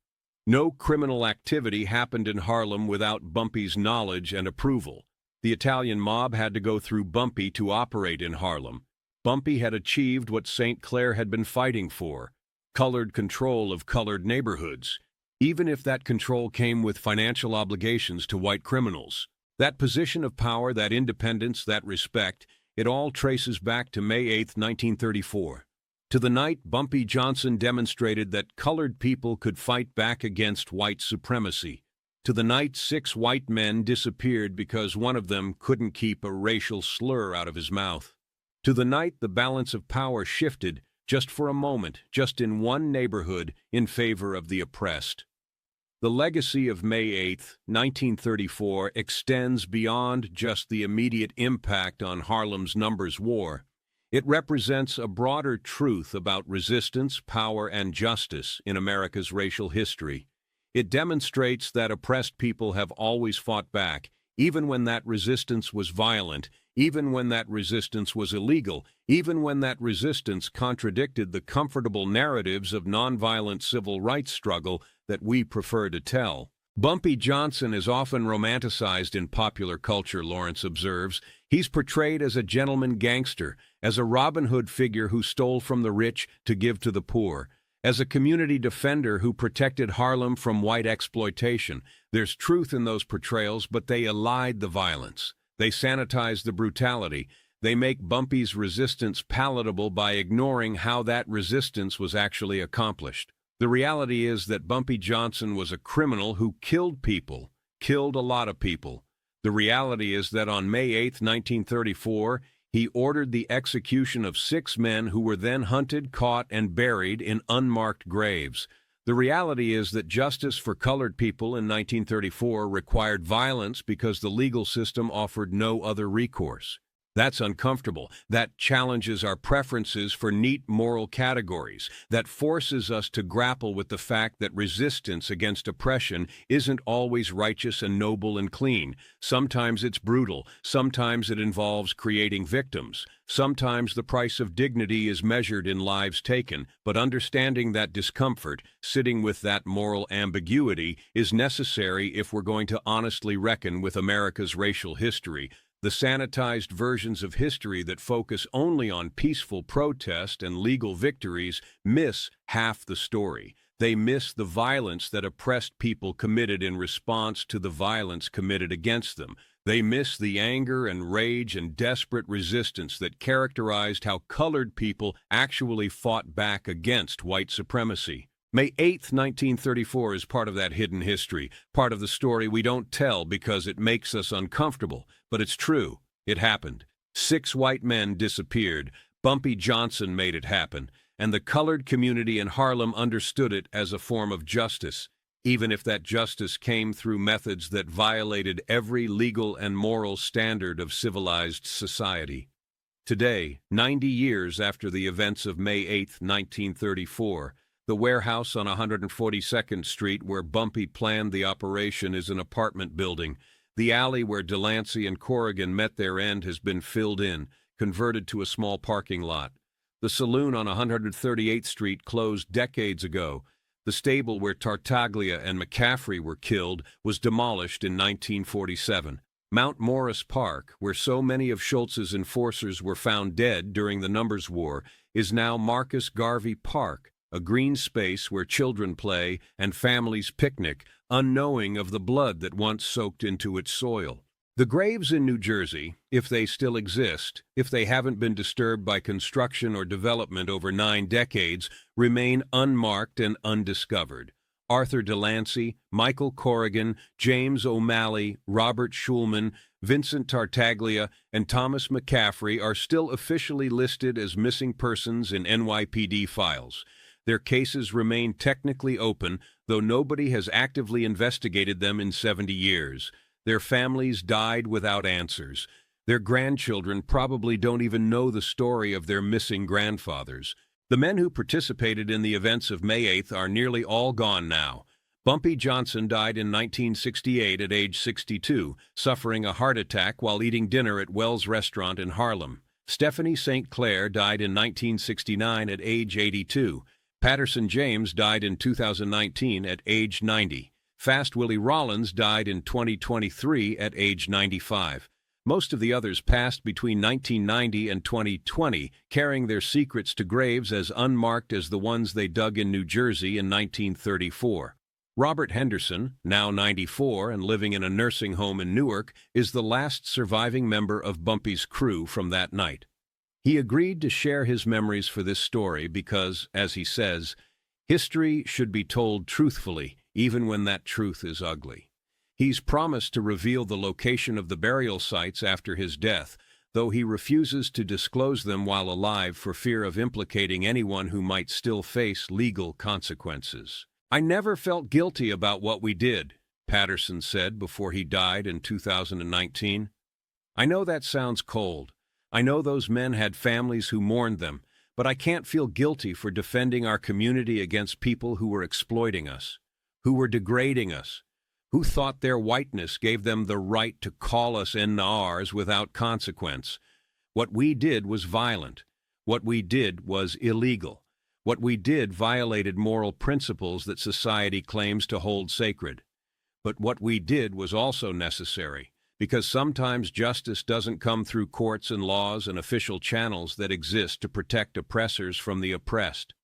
No criminal activity happened in Harlem without Bumpy's knowledge and approval. The Italian mob had to go through Bumpy to operate in Harlem. Bumpy had achieved what St. Clair had been fighting for: colored control of colored neighborhoods, even if that control came with financial obligations to white criminals. That position of power, that independence, that respect, it all traces back to May 8, 1934. To the night Bumpy Johnson demonstrated that colored people could fight back against white supremacy. To the night 6 white men disappeared because one of them couldn't keep a racial slur out of his mouth. To the night the balance of power shifted, just for a moment, just in one neighborhood, in favor of the oppressed. The legacy of May 8, 1934 extends beyond just the immediate impact on Harlem's numbers war. It represents a broader truth about resistance, power, and justice in America's racial history. It demonstrates that oppressed people have always fought back, even when that resistance was violent, even when that resistance was illegal, even when that resistance contradicted the comfortable narratives of nonviolent civil rights struggle that we prefer to tell. Bumpy Johnson is often romanticized in popular culture, Lawrence observes. He's portrayed as a gentleman gangster, as a Robin Hood figure who stole from the rich to give to the poor, as a community defender who protected Harlem from white exploitation. There's truth in those portrayals, but they elide the violence. They sanitize the brutality. They make Bumpy's resistance palatable by ignoring how that resistance was actually accomplished. The reality is that Bumpy Johnson was a criminal who killed people, killed a lot of people. The reality is that on May 8, 1934, he ordered the execution of 6 men who were then hunted, caught, and buried in unmarked graves. The reality is that justice for colored people in 1934 required violence because the legal system offered no other recourse. That's uncomfortable. That challenges our preferences for neat moral categories. That forces us to grapple with the fact that resistance against oppression isn't always righteous and noble and clean. Sometimes it's brutal. Sometimes it involves creating victims. Sometimes the price of dignity is measured in lives taken. But understanding that discomfort, sitting with that moral ambiguity, is necessary if we're going to honestly reckon with America's racial history. The sanitized versions of history that focus only on peaceful protest and legal victories miss half the story. They miss the violence that oppressed people committed in response to the violence committed against them. They miss the anger and rage and desperate resistance that characterized how colored people actually fought back against white supremacy. May 8, 1934 is part of that hidden history, part of the story we don't tell because it makes us uncomfortable. But it's true. It happened. 6 white men disappeared. Bumpy Johnson made it happen. And the colored community in Harlem understood it as a form of justice, even if that justice came through methods that violated every legal and moral standard of civilized society. Today, 90 years after the events of May 8, 1934, the warehouse on 142nd Street where Bumpy planned the operation is an apartment building. The alley where Delancey and Corrigan met their end has been filled in, converted to a small parking lot. The saloon on 138th Street closed decades ago. The stable where Tartaglia and McCaffrey were killed was demolished in 1947. Mount Morris Park, where so many of Schultz's enforcers were found dead during the Numbers War, is now Marcus Garvey Park, a green space where children play and families picnic, unknowing of the blood that once soaked into its soil. The graves in New Jersey, if they still exist, if they haven't been disturbed by construction or development over 9 decades, remain unmarked and undiscovered. Arthur Delancey, Michael Corrigan, James O'Malley, Robert Schulman, Vincent Tartaglia, and Thomas McCaffrey are still officially listed as missing persons in NYPD files. Their cases remain technically open, though nobody has actively investigated them in 70 years. Their families died without answers. Their grandchildren probably don't even know the story of their missing grandfathers. The men who participated in the events of May 8th are nearly all gone now. Bumpy Johnson died in 1968 at age 62, suffering a heart attack while eating dinner at Wells Restaurant in Harlem. Stephanie St. Clair died in 1969 at age 82. Patterson James died in 2019 at age 90. Fast Willie Rollins died in 2023 at age 95. Most of the others passed between 1990 and 2020, carrying their secrets to graves as unmarked as the ones they dug in New Jersey in 1934. Robert Henderson, now 94 and living in a nursing home in Newark, is the last surviving member of Bumpy's crew from that night. He agreed to share his memories for this story because, as he says, history should be told truthfully, even when that truth is ugly. He's promised to reveal the location of the burial sites after his death, though he refuses to disclose them while alive for fear of implicating anyone who might still face legal consequences. "I never felt guilty about what we did," Patterson said before he died in 2019. "I know that sounds cold. I know those men had families who mourned them, but I can't feel guilty for defending our community against people who were exploiting us, who were degrading us, who thought their whiteness gave them the right to call us NRs without consequence. What we did was violent. What we did was illegal. What we did violated moral principles that society claims to hold sacred. But what we did was also necessary, because sometimes justice doesn't come through courts and laws and official channels that exist to protect oppressors from the oppressed.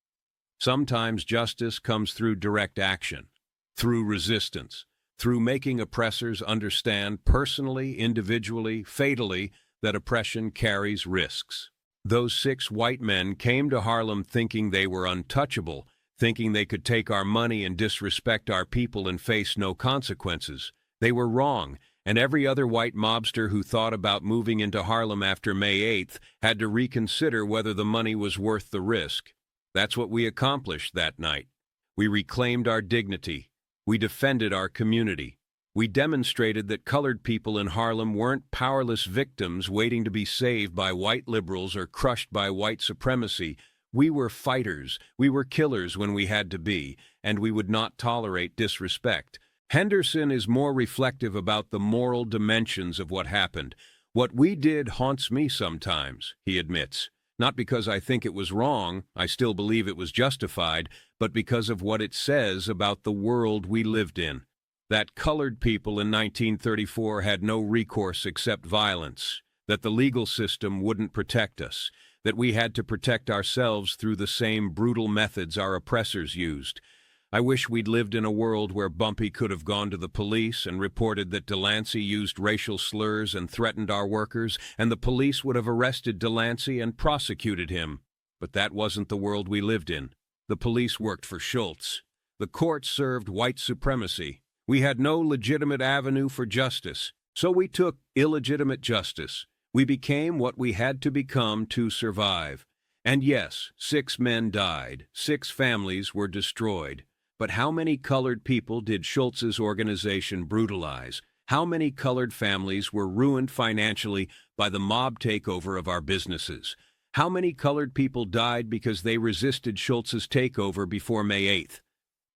Sometimes justice comes through direct action, through resistance, through making oppressors understand personally, individually, fatally, that oppression carries risks. Those 6 white men came to Harlem thinking they were untouchable, thinking they could take our money and disrespect our people and face no consequences. They were wrong, and every other white mobster who thought about moving into Harlem after May 8th had to reconsider whether the money was worth the risk. That's what we accomplished that night. We reclaimed our dignity. We defended our community. We demonstrated that colored people in Harlem weren't powerless victims waiting to be saved by white liberals or crushed by white supremacy. We were fighters. We were killers when we had to be, and we would not tolerate disrespect. Henderson is more reflective about the moral dimensions of what happened. What we did haunts me sometimes, he admits. Not because I think it was wrong, I still believe it was justified, but because of what it says about the world we lived in. That colored people in 1934 had no recourse except violence, that the legal system wouldn't protect us, that we had to protect ourselves through the same brutal methods our oppressors used. I wish we'd lived in a world where Bumpy could have gone to the police and reported that Delancey used racial slurs and threatened our workers, and the police would have arrested Delancey and prosecuted him. But that wasn't the world we lived in. The police worked for Schultz. The courts served white supremacy. We had no legitimate avenue for justice, so we took illegitimate justice. We became what we had to become to survive. And yes, 6 men died. 6 families were destroyed. But how many colored people did Schultz's organization brutalize? How many colored families were ruined financially by the mob takeover of our businesses? How many colored people died because they resisted Schultz's takeover before May 8th?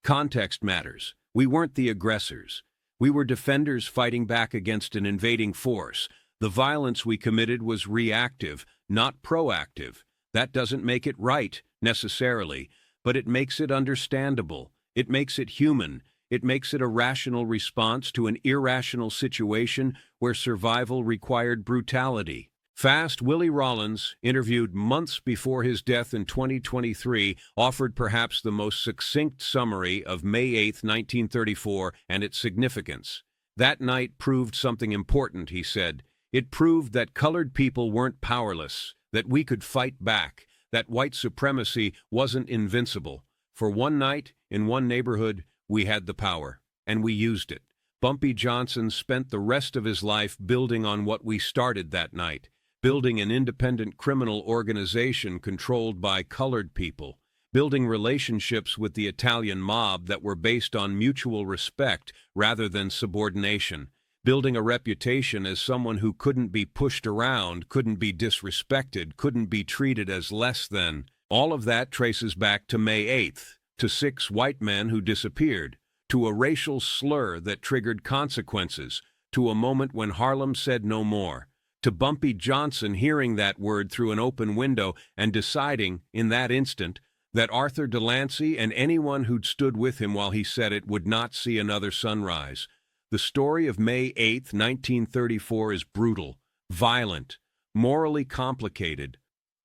Context matters. We weren't the aggressors. We were defenders fighting back against an invading force. The violence we committed was reactive, not proactive. That doesn't make it right, necessarily, but it makes it understandable. It makes it human. It makes it a rational response to an irrational situation where survival required brutality. Fast Willie Rollins, interviewed months before his death in 2023, offered perhaps the most succinct summary of May 8, 1934, and its significance. That night proved something important, he said. It proved that colored people weren't powerless, that we could fight back, that white supremacy wasn't invincible. For one night, in one neighborhood, we had the power, and we used it. Bumpy Johnson spent the rest of his life building on what we started that night, building an independent criminal organization controlled by colored people, building relationships with the Italian mob that were based on mutual respect rather than subordination, building a reputation as someone who couldn't be pushed around, couldn't be disrespected, couldn't be treated as less than. All of that traces back to May 8th, to 6 white men who disappeared, to a racial slur that triggered consequences, to a moment when Harlem said no more, to Bumpy Johnson hearing that word through an open window and deciding, in that instant, that Arthur Delancey and anyone who'd stood with him while he said it would not see another sunrise. The story of May 8, 1934 is brutal, violent, morally complicated,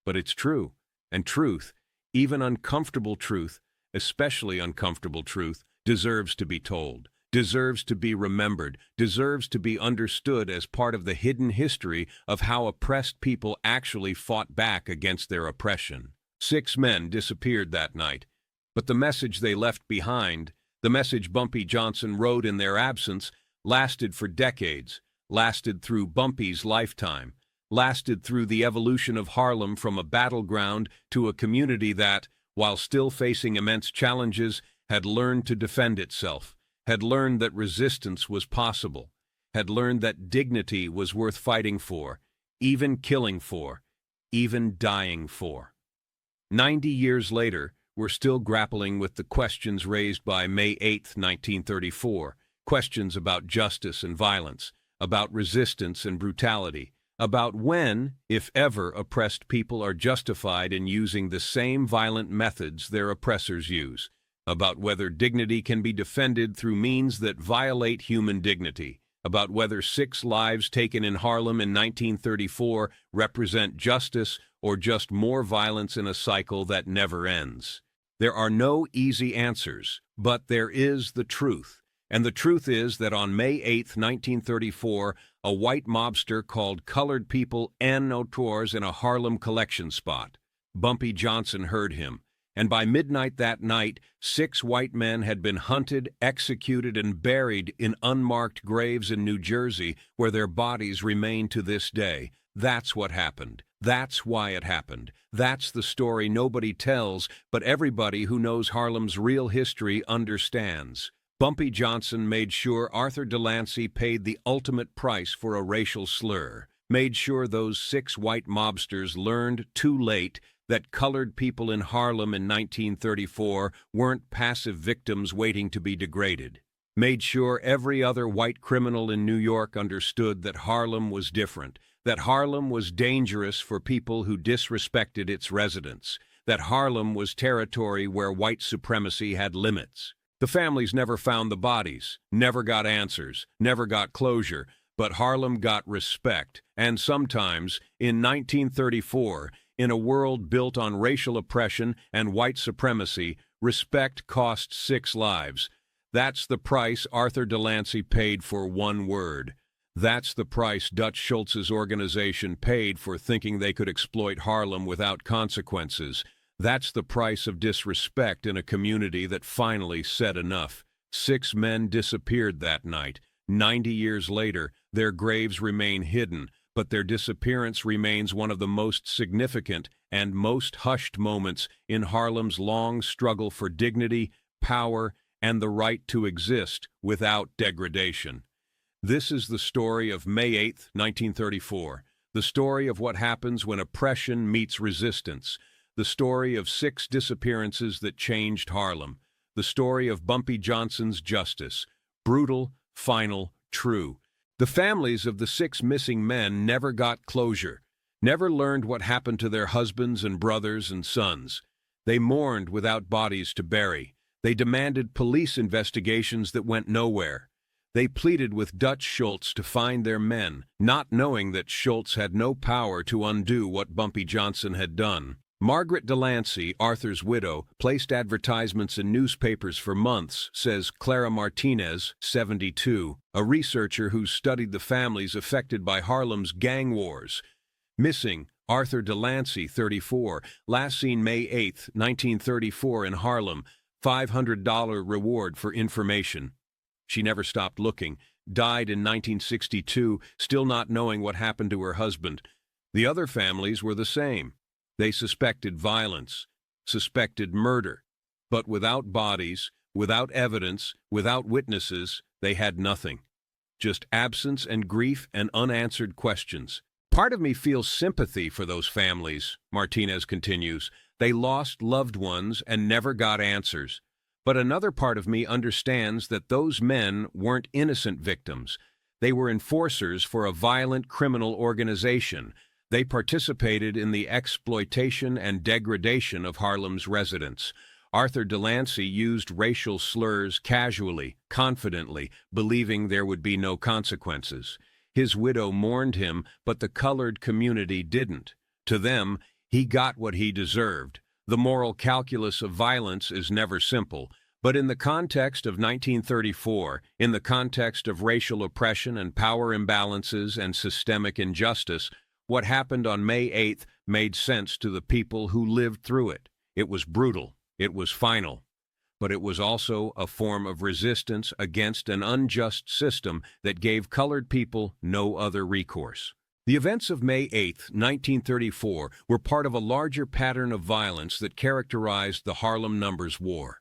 but it's true. And truth, even uncomfortable truth, especially uncomfortable truth, deserves to be told, deserves to be remembered, deserves to be understood as part of the hidden history of how oppressed people actually fought back against their oppression. 6 men disappeared that night, but the message they left behind, the message Bumpy Johnson wrote in their absence, lasted for decades, lasted through Bumpy's lifetime, lasted through the evolution of Harlem from a battleground to a community that, while still facing immense challenges, had learned to defend itself, had learned that resistance was possible, had learned that dignity was worth fighting for, even killing for, even dying for. 90 years later, we're still grappling with the questions raised by May 8, 1934, questions about justice and violence, about resistance and brutality, about when, if ever, oppressed people are justified in using the same violent methods their oppressors use, about whether dignity can be defended through means that violate human dignity, about whether 6 lives taken in Harlem in 1934 represent justice or just more violence in a cycle that never ends. There are no easy answers, but there is the truth. And the truth is that on May 8, 1934, a white mobster called colored people en auteurs in a Harlem collection spot. Bumpy Johnson heard him, and by midnight that night, 6 white men had been hunted, executed, and buried in unmarked graves in New Jersey, where their bodies remain to this day. That's what happened. That's why it happened. That's the story nobody tells, but everybody who knows Harlem's real history understands. Bumpy Johnson made sure Arthur Delancey paid the ultimate price for a racial slur, made sure those 6 white mobsters learned too late that colored people in Harlem in 1934 weren't passive victims waiting to be degraded, made sure every other white criminal in New York understood that Harlem was different, that Harlem was dangerous for people who disrespected its residents, that Harlem was territory where white supremacy had limits. The families never found the bodies, never got answers, never got closure, but Harlem got respect, and sometimes, in 1934, in a world built on racial oppression and white supremacy, respect cost 6 lives. That's the price Arthur Delancey paid for one word. That's the price Dutch Schultz's organization paid for thinking they could exploit Harlem without consequences. That's the price of disrespect in a community that finally said enough. 6 men disappeared that night. 90 years later, their graves remain hidden, but their disappearance remains one of the most significant and most hushed moments in Harlem's long struggle for dignity, power, and the right to exist without degradation. This is the story of May 8, 1934, the story of what happens when oppression meets resistance, the story of 6 disappearances that changed Harlem, the story of Bumpy Johnson's justice, brutal, final, true. The families of the 6 missing men never got closure, never learned what happened to their husbands and brothers and sons. They mourned without bodies to bury. They demanded police investigations that went nowhere. They pleaded with Dutch Schultz to find their men, not knowing that Schultz had no power to undo what Bumpy Johnson had done. Margaret Delancey, Arthur's widow, placed advertisements in newspapers for months, says Clara Martinez, 72, a researcher who studied the families affected by Harlem's gang wars. Missing, Arthur Delancey, 34, last seen May 8, 1934 in Harlem, $500 reward for information. She never stopped looking, died in 1962, still not knowing what happened to her husband. The other families were the same. They suspected violence, suspected murder, but without bodies, without evidence, without witnesses, they had nothing. Just absence and grief and unanswered questions. Part of me feels sympathy for those families, Martinez continues. They lost loved ones and never got answers. But another part of me understands that those men weren't innocent victims. They were enforcers for a violent criminal organization. They participated in the exploitation and degradation of Harlem's residents. Arthur Delancey used racial slurs casually, confidently, believing there would be no consequences. His widow mourned him, but the colored community didn't. To them, he got what he deserved. The moral calculus of violence is never simple, but in the context of 1934, in the context of racial oppression and power imbalances and systemic injustice, what happened on May 8th made sense to the people who lived through it. It was brutal, it was final, but it was also a form of resistance against an unjust system that gave colored people no other recourse. The events of May 8, 1934, were part of a larger pattern of violence that characterized the Harlem Numbers War.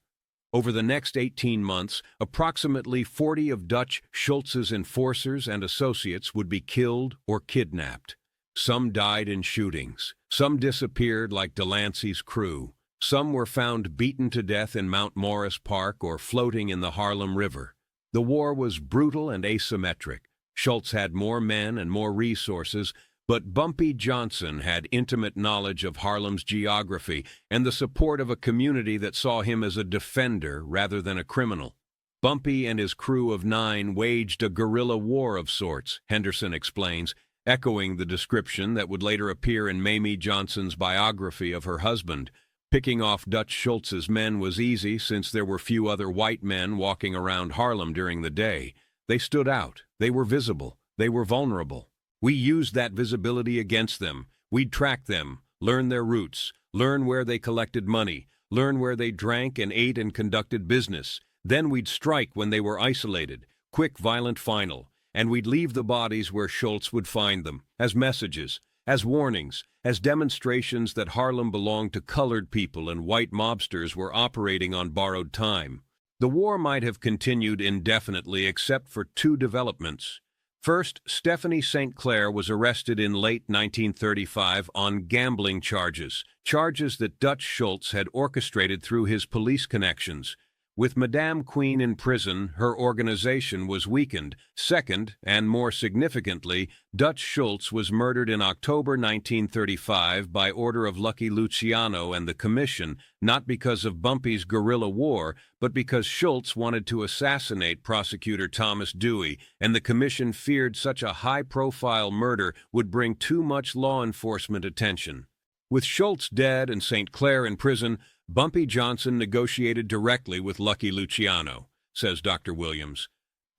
Over the next 18 months, approximately 40 of Dutch Schultz's enforcers and associates would be killed or kidnapped. Some died in shootings. Some disappeared like Delancey's crew. Some were found beaten to death in Mount Morris Park or floating in the Harlem River. The war was brutal and asymmetric. Schultz had more men and more resources, but Bumpy Johnson had intimate knowledge of Harlem's geography and the support of a community that saw him as a defender rather than a criminal. Bumpy and his crew of 9 waged a guerrilla war of sorts, Henderson explains, echoing the description that would later appear in Mamie Johnson's biography of her husband. Picking off Dutch Schultz's men was easy since there were few other white men walking around Harlem during the day. They stood out. They were visible. They were vulnerable. We used that visibility against them. We'd track them, learn their routes, learn where they collected money, learn where they drank and ate and conducted business. Then we'd strike when they were isolated, quick, violent, final, and we'd leave the bodies where Schultz would find them, as messages, as warnings, as demonstrations that Harlem belonged to colored people and white mobsters were operating on borrowed time. The war might have continued indefinitely except for 2 developments. First, Stephanie St. Clair was arrested in late 1935 on gambling charges that Dutch Schultz had orchestrated through his police connections. With Madame Queen in prison, her organization was weakened. Second, and more significantly, Dutch Schultz was murdered in October 1935 by order of Lucky Luciano and the Commission, not because of Bumpy's guerrilla war, but because Schultz wanted to assassinate prosecutor Thomas Dewey, and the Commission feared such a high-profile murder would bring too much law enforcement attention. With Schultz dead and St. Clair in prison, Bumpy Johnson negotiated directly with Lucky Luciano, says Dr. Williams.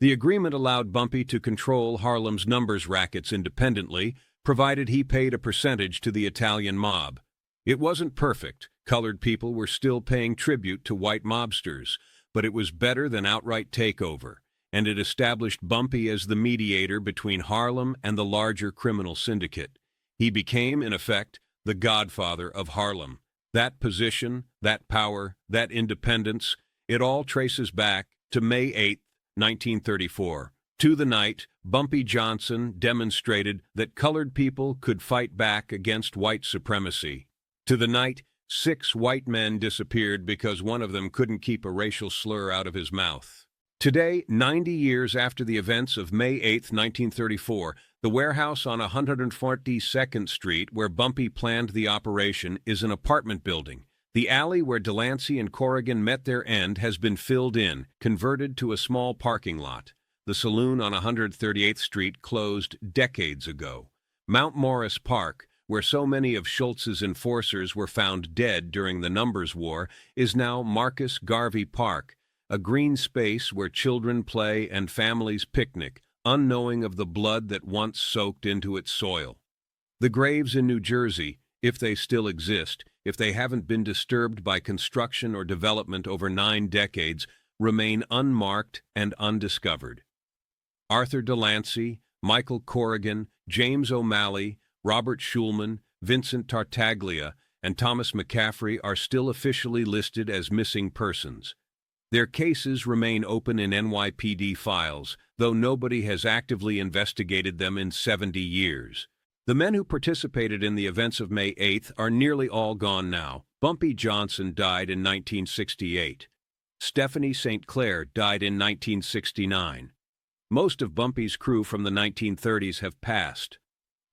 The agreement allowed Bumpy to control Harlem's numbers rackets independently, provided he paid a percentage to the Italian mob. It wasn't perfect. Colored people were still paying tribute to white mobsters, but it was better than outright takeover, and it established Bumpy as the mediator between Harlem and the larger criminal syndicate. He became, in effect, the godfather of Harlem. That position, that power, that independence, it all traces back to May 8, 1934. To the night, Bumpy Johnson demonstrated that colored people could fight back against white supremacy. To the night, 6 white men disappeared because one of them couldn't keep a racial slur out of his mouth. Today, 90 years after the events of May 8, 1934, the warehouse on 142nd Street where Bumpy planned the operation is an apartment building. The alley where Delancey and Corrigan met their end has been filled in, converted to a small parking lot. The saloon on 138th Street closed decades ago. Mount Morris Park, where so many of Schultz's enforcers were found dead during the Numbers War, is now Marcus Garvey Park, a green space where children play and families picnic, unknowing of the blood that once soaked into its soil. The graves in New Jersey, if they still exist, if they haven't been disturbed by construction or development over 9 decades, remain unmarked and undiscovered. Arthur Delancey, Michael Corrigan, James O'Malley, Robert Schulman, Vincent Tartaglia, and Thomas McCaffrey are still officially listed as missing persons. Their cases remain open in NYPD files, though nobody has actively investigated them in 70 years. The men who participated in the events of May 8th are nearly all gone now. Bumpy Johnson died in 1968. Stephanie St. Clair died in 1969. Most of Bumpy's crew from the 1930s have passed.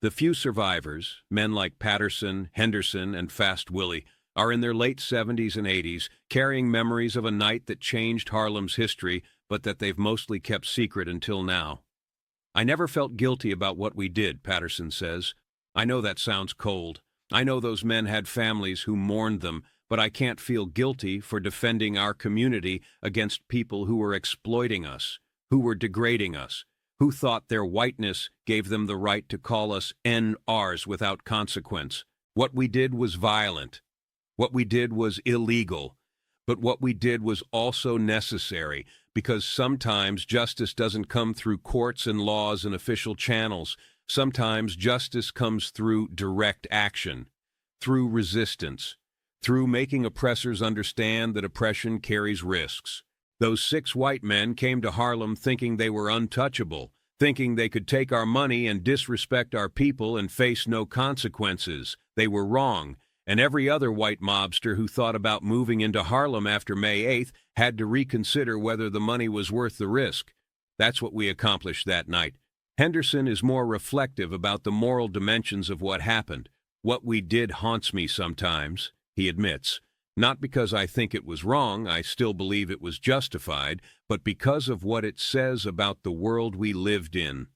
The few survivors, men like Patterson, Henderson, and Fast Willie, are in their late 70s and 80s, carrying memories of a night that changed Harlem's history, but that they've mostly kept secret until now. "I never felt guilty about what we did," Patterson says. "I know that sounds cold. I know those men had families who mourned them, but I can't feel guilty for defending our community against people who were exploiting us, who were degrading us, who thought their whiteness gave them the right to call us NRs without consequence. What we did was violent. What we did was illegal, but what we did was also necessary, because sometimes justice doesn't come through courts and laws and official channels. Sometimes justice comes through direct action, through resistance, through making oppressors understand that oppression carries risks. Those 6 white men came to Harlem thinking they were untouchable, thinking they could take our money and disrespect our people and face no consequences. They were wrong. And every other white mobster who thought about moving into Harlem after May 8th had to reconsider whether the money was worth the risk. That's what we accomplished that night. Henderson is more reflective about the moral dimensions of what happened. "What we did haunts me sometimes," he admits. "Not because I think it was wrong, I still believe it was justified, but because of what it says about the world we lived in.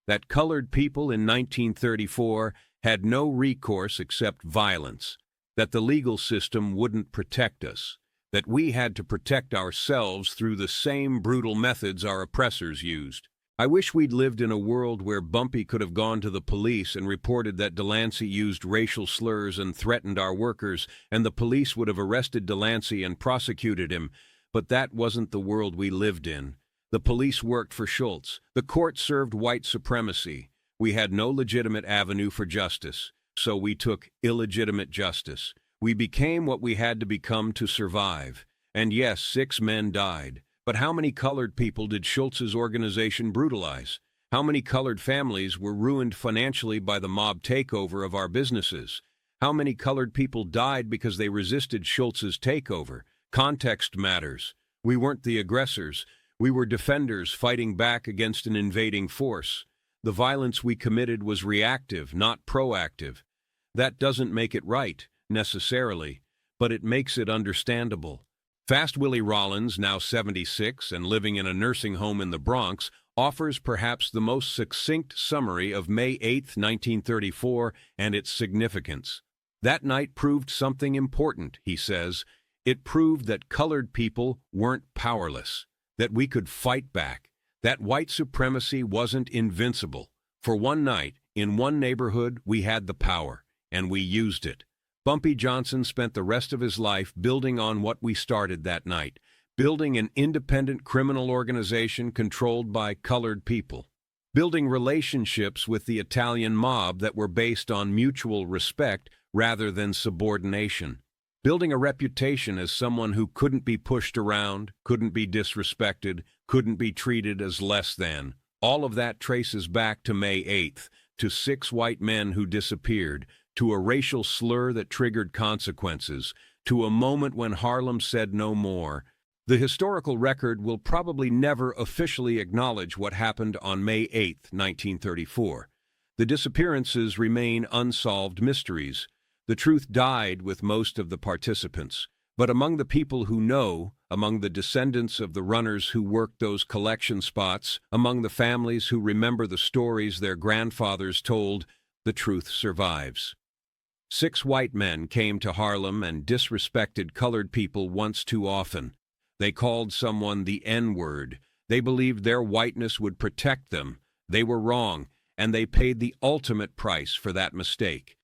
That colored people in 1934 had no recourse except violence, that the legal system wouldn't protect us, that we had to protect ourselves through the same brutal methods our oppressors used. I wish we'd lived in a world where Bumpy could have gone to the police and reported that Delancey used racial slurs and threatened our workers, and the police would have arrested Delancey and prosecuted him. But that wasn't the world we lived in. The police worked for Schultz. The court served white supremacy. We had no legitimate avenue for justice, so we took illegitimate justice. We became what we had to become to survive. And yes, 6 men died. But how many colored people did Schultz's organization brutalize? How many colored families were ruined financially by the mob takeover of our businesses? How many colored people died because they resisted Schultz's takeover? Context matters. We weren't the aggressors. We were defenders fighting back against an invading force. The violence we committed was reactive, not proactive. That doesn't make it right, necessarily, but it makes it understandable. Fast Willie Rollins, now 76 and living in a nursing home in the Bronx, offers perhaps the most succinct summary of May 8, 1934, and its significance. "That night proved something important," he says. "It proved that colored people weren't powerless, that we could fight back, that white supremacy wasn't invincible. For one night, in one neighborhood, we had the power, and we used it." Bumpy Johnson spent the rest of his life building on what we started that night, building an independent criminal organization controlled by colored people, building relationships with the Italian mob that were based on mutual respect rather than subordination, building a reputation as someone who couldn't be pushed around, couldn't be disrespected, couldn't be treated as less than. All of that traces back to May 8th, to 6 white men who disappeared, to a racial slur that triggered consequences, to a moment when Harlem said no more. The historical record will probably never officially acknowledge what happened on May 8, 1934. The disappearances remain unsolved mysteries. The truth died with most of the participants. But among the people who know, among the descendants of the runners who worked those collection spots, among the families who remember the stories their grandfathers told, the truth survives. 6 white men came to Harlem and disrespected colored people once too often. They called someone the N-word. They believed their whiteness would protect them. They were wrong, and they paid the ultimate price for that mistake.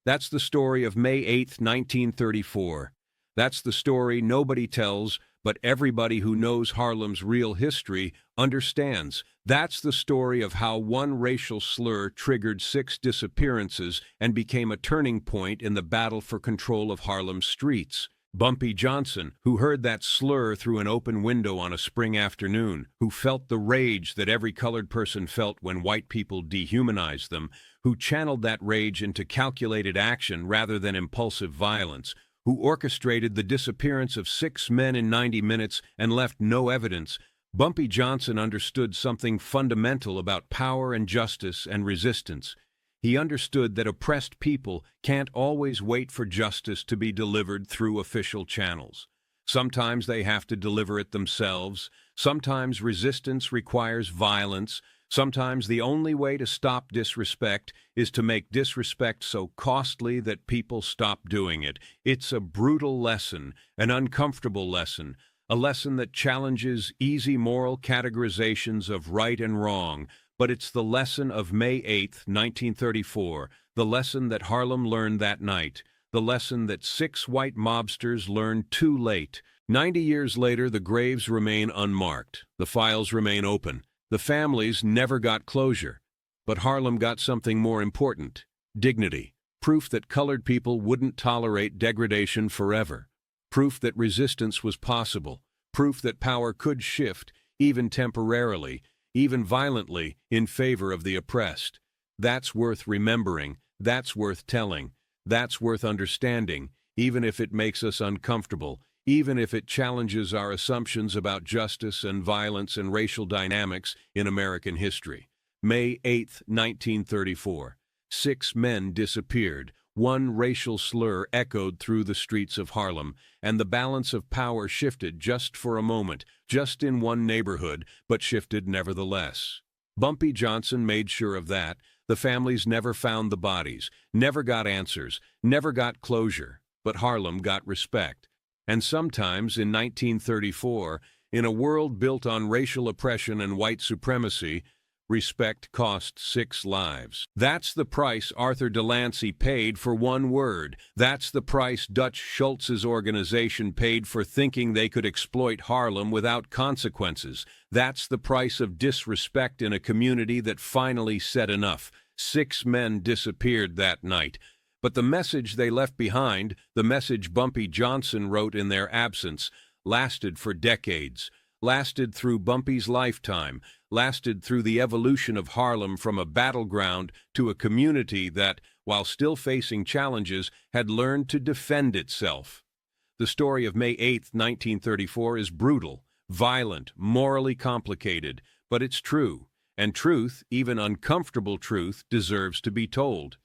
That's the story of May 8, 1934. That's the story nobody tells, but everybody who knows Harlem's real history understands. That's the story of how one racial slur triggered 6 disappearances and became a turning point in the battle for control of Harlem's streets. Bumpy Johnson, who heard that slur through an open window on a spring afternoon, who felt the rage that every colored person felt when white people dehumanized them, who channeled that rage into calculated action rather than impulsive violence, who orchestrated the disappearance of 6 men in 90 minutes and left no evidence. Bumpy Johnson understood something fundamental about power and justice and resistance. He understood that oppressed people can't always wait for justice to be delivered through official channels. Sometimes they have to deliver it themselves. Sometimes resistance requires violence. Sometimes the only way to stop disrespect is to make disrespect so costly that people stop doing it. It's a brutal lesson, an uncomfortable lesson, a lesson that challenges easy moral categorizations of right and wrong. But it's the lesson of May 8, 1934, the lesson that Harlem learned that night, the lesson that 6 white mobsters learned too late. 90 years later, the graves remain unmarked. The files remain open. The families never got closure. But Harlem got something more important: dignity, proof that colored people wouldn't tolerate degradation forever, proof that resistance was possible, proof that power could shift, even temporarily, even violently, in favor of the oppressed. That's worth remembering. That's worth telling. That's worth understanding, even if it makes us uncomfortable, even if it challenges our assumptions about justice and violence and racial dynamics in American history. May 8, 1934. 6 men disappeared. One racial slur echoed through the streets of Harlem, and the balance of power shifted just for a moment, just in one neighborhood, but shifted nevertheless. Bumpy Johnson made sure of that. The families never found the bodies, never got answers, never got closure, but Harlem got respect. And sometimes, in 1934, in a world built on racial oppression and white supremacy, respect cost 6 lives. That's the price Arthur Delancey paid for one word. That's the price Dutch Schultz's organization paid for thinking they could exploit Harlem without consequences. That's the price of disrespect in a community that finally said enough. 6 men disappeared that night. But the message they left behind, the message Bumpy Johnson wrote in their absence, lasted for decades, lasted through Bumpy's lifetime, lasted through the evolution of Harlem from a battleground to a community that, while still facing challenges, had learned to defend itself. The story of May 8, 1934 is brutal, violent, morally complicated, but it's true. And truth, even uncomfortable truth, deserves to be told.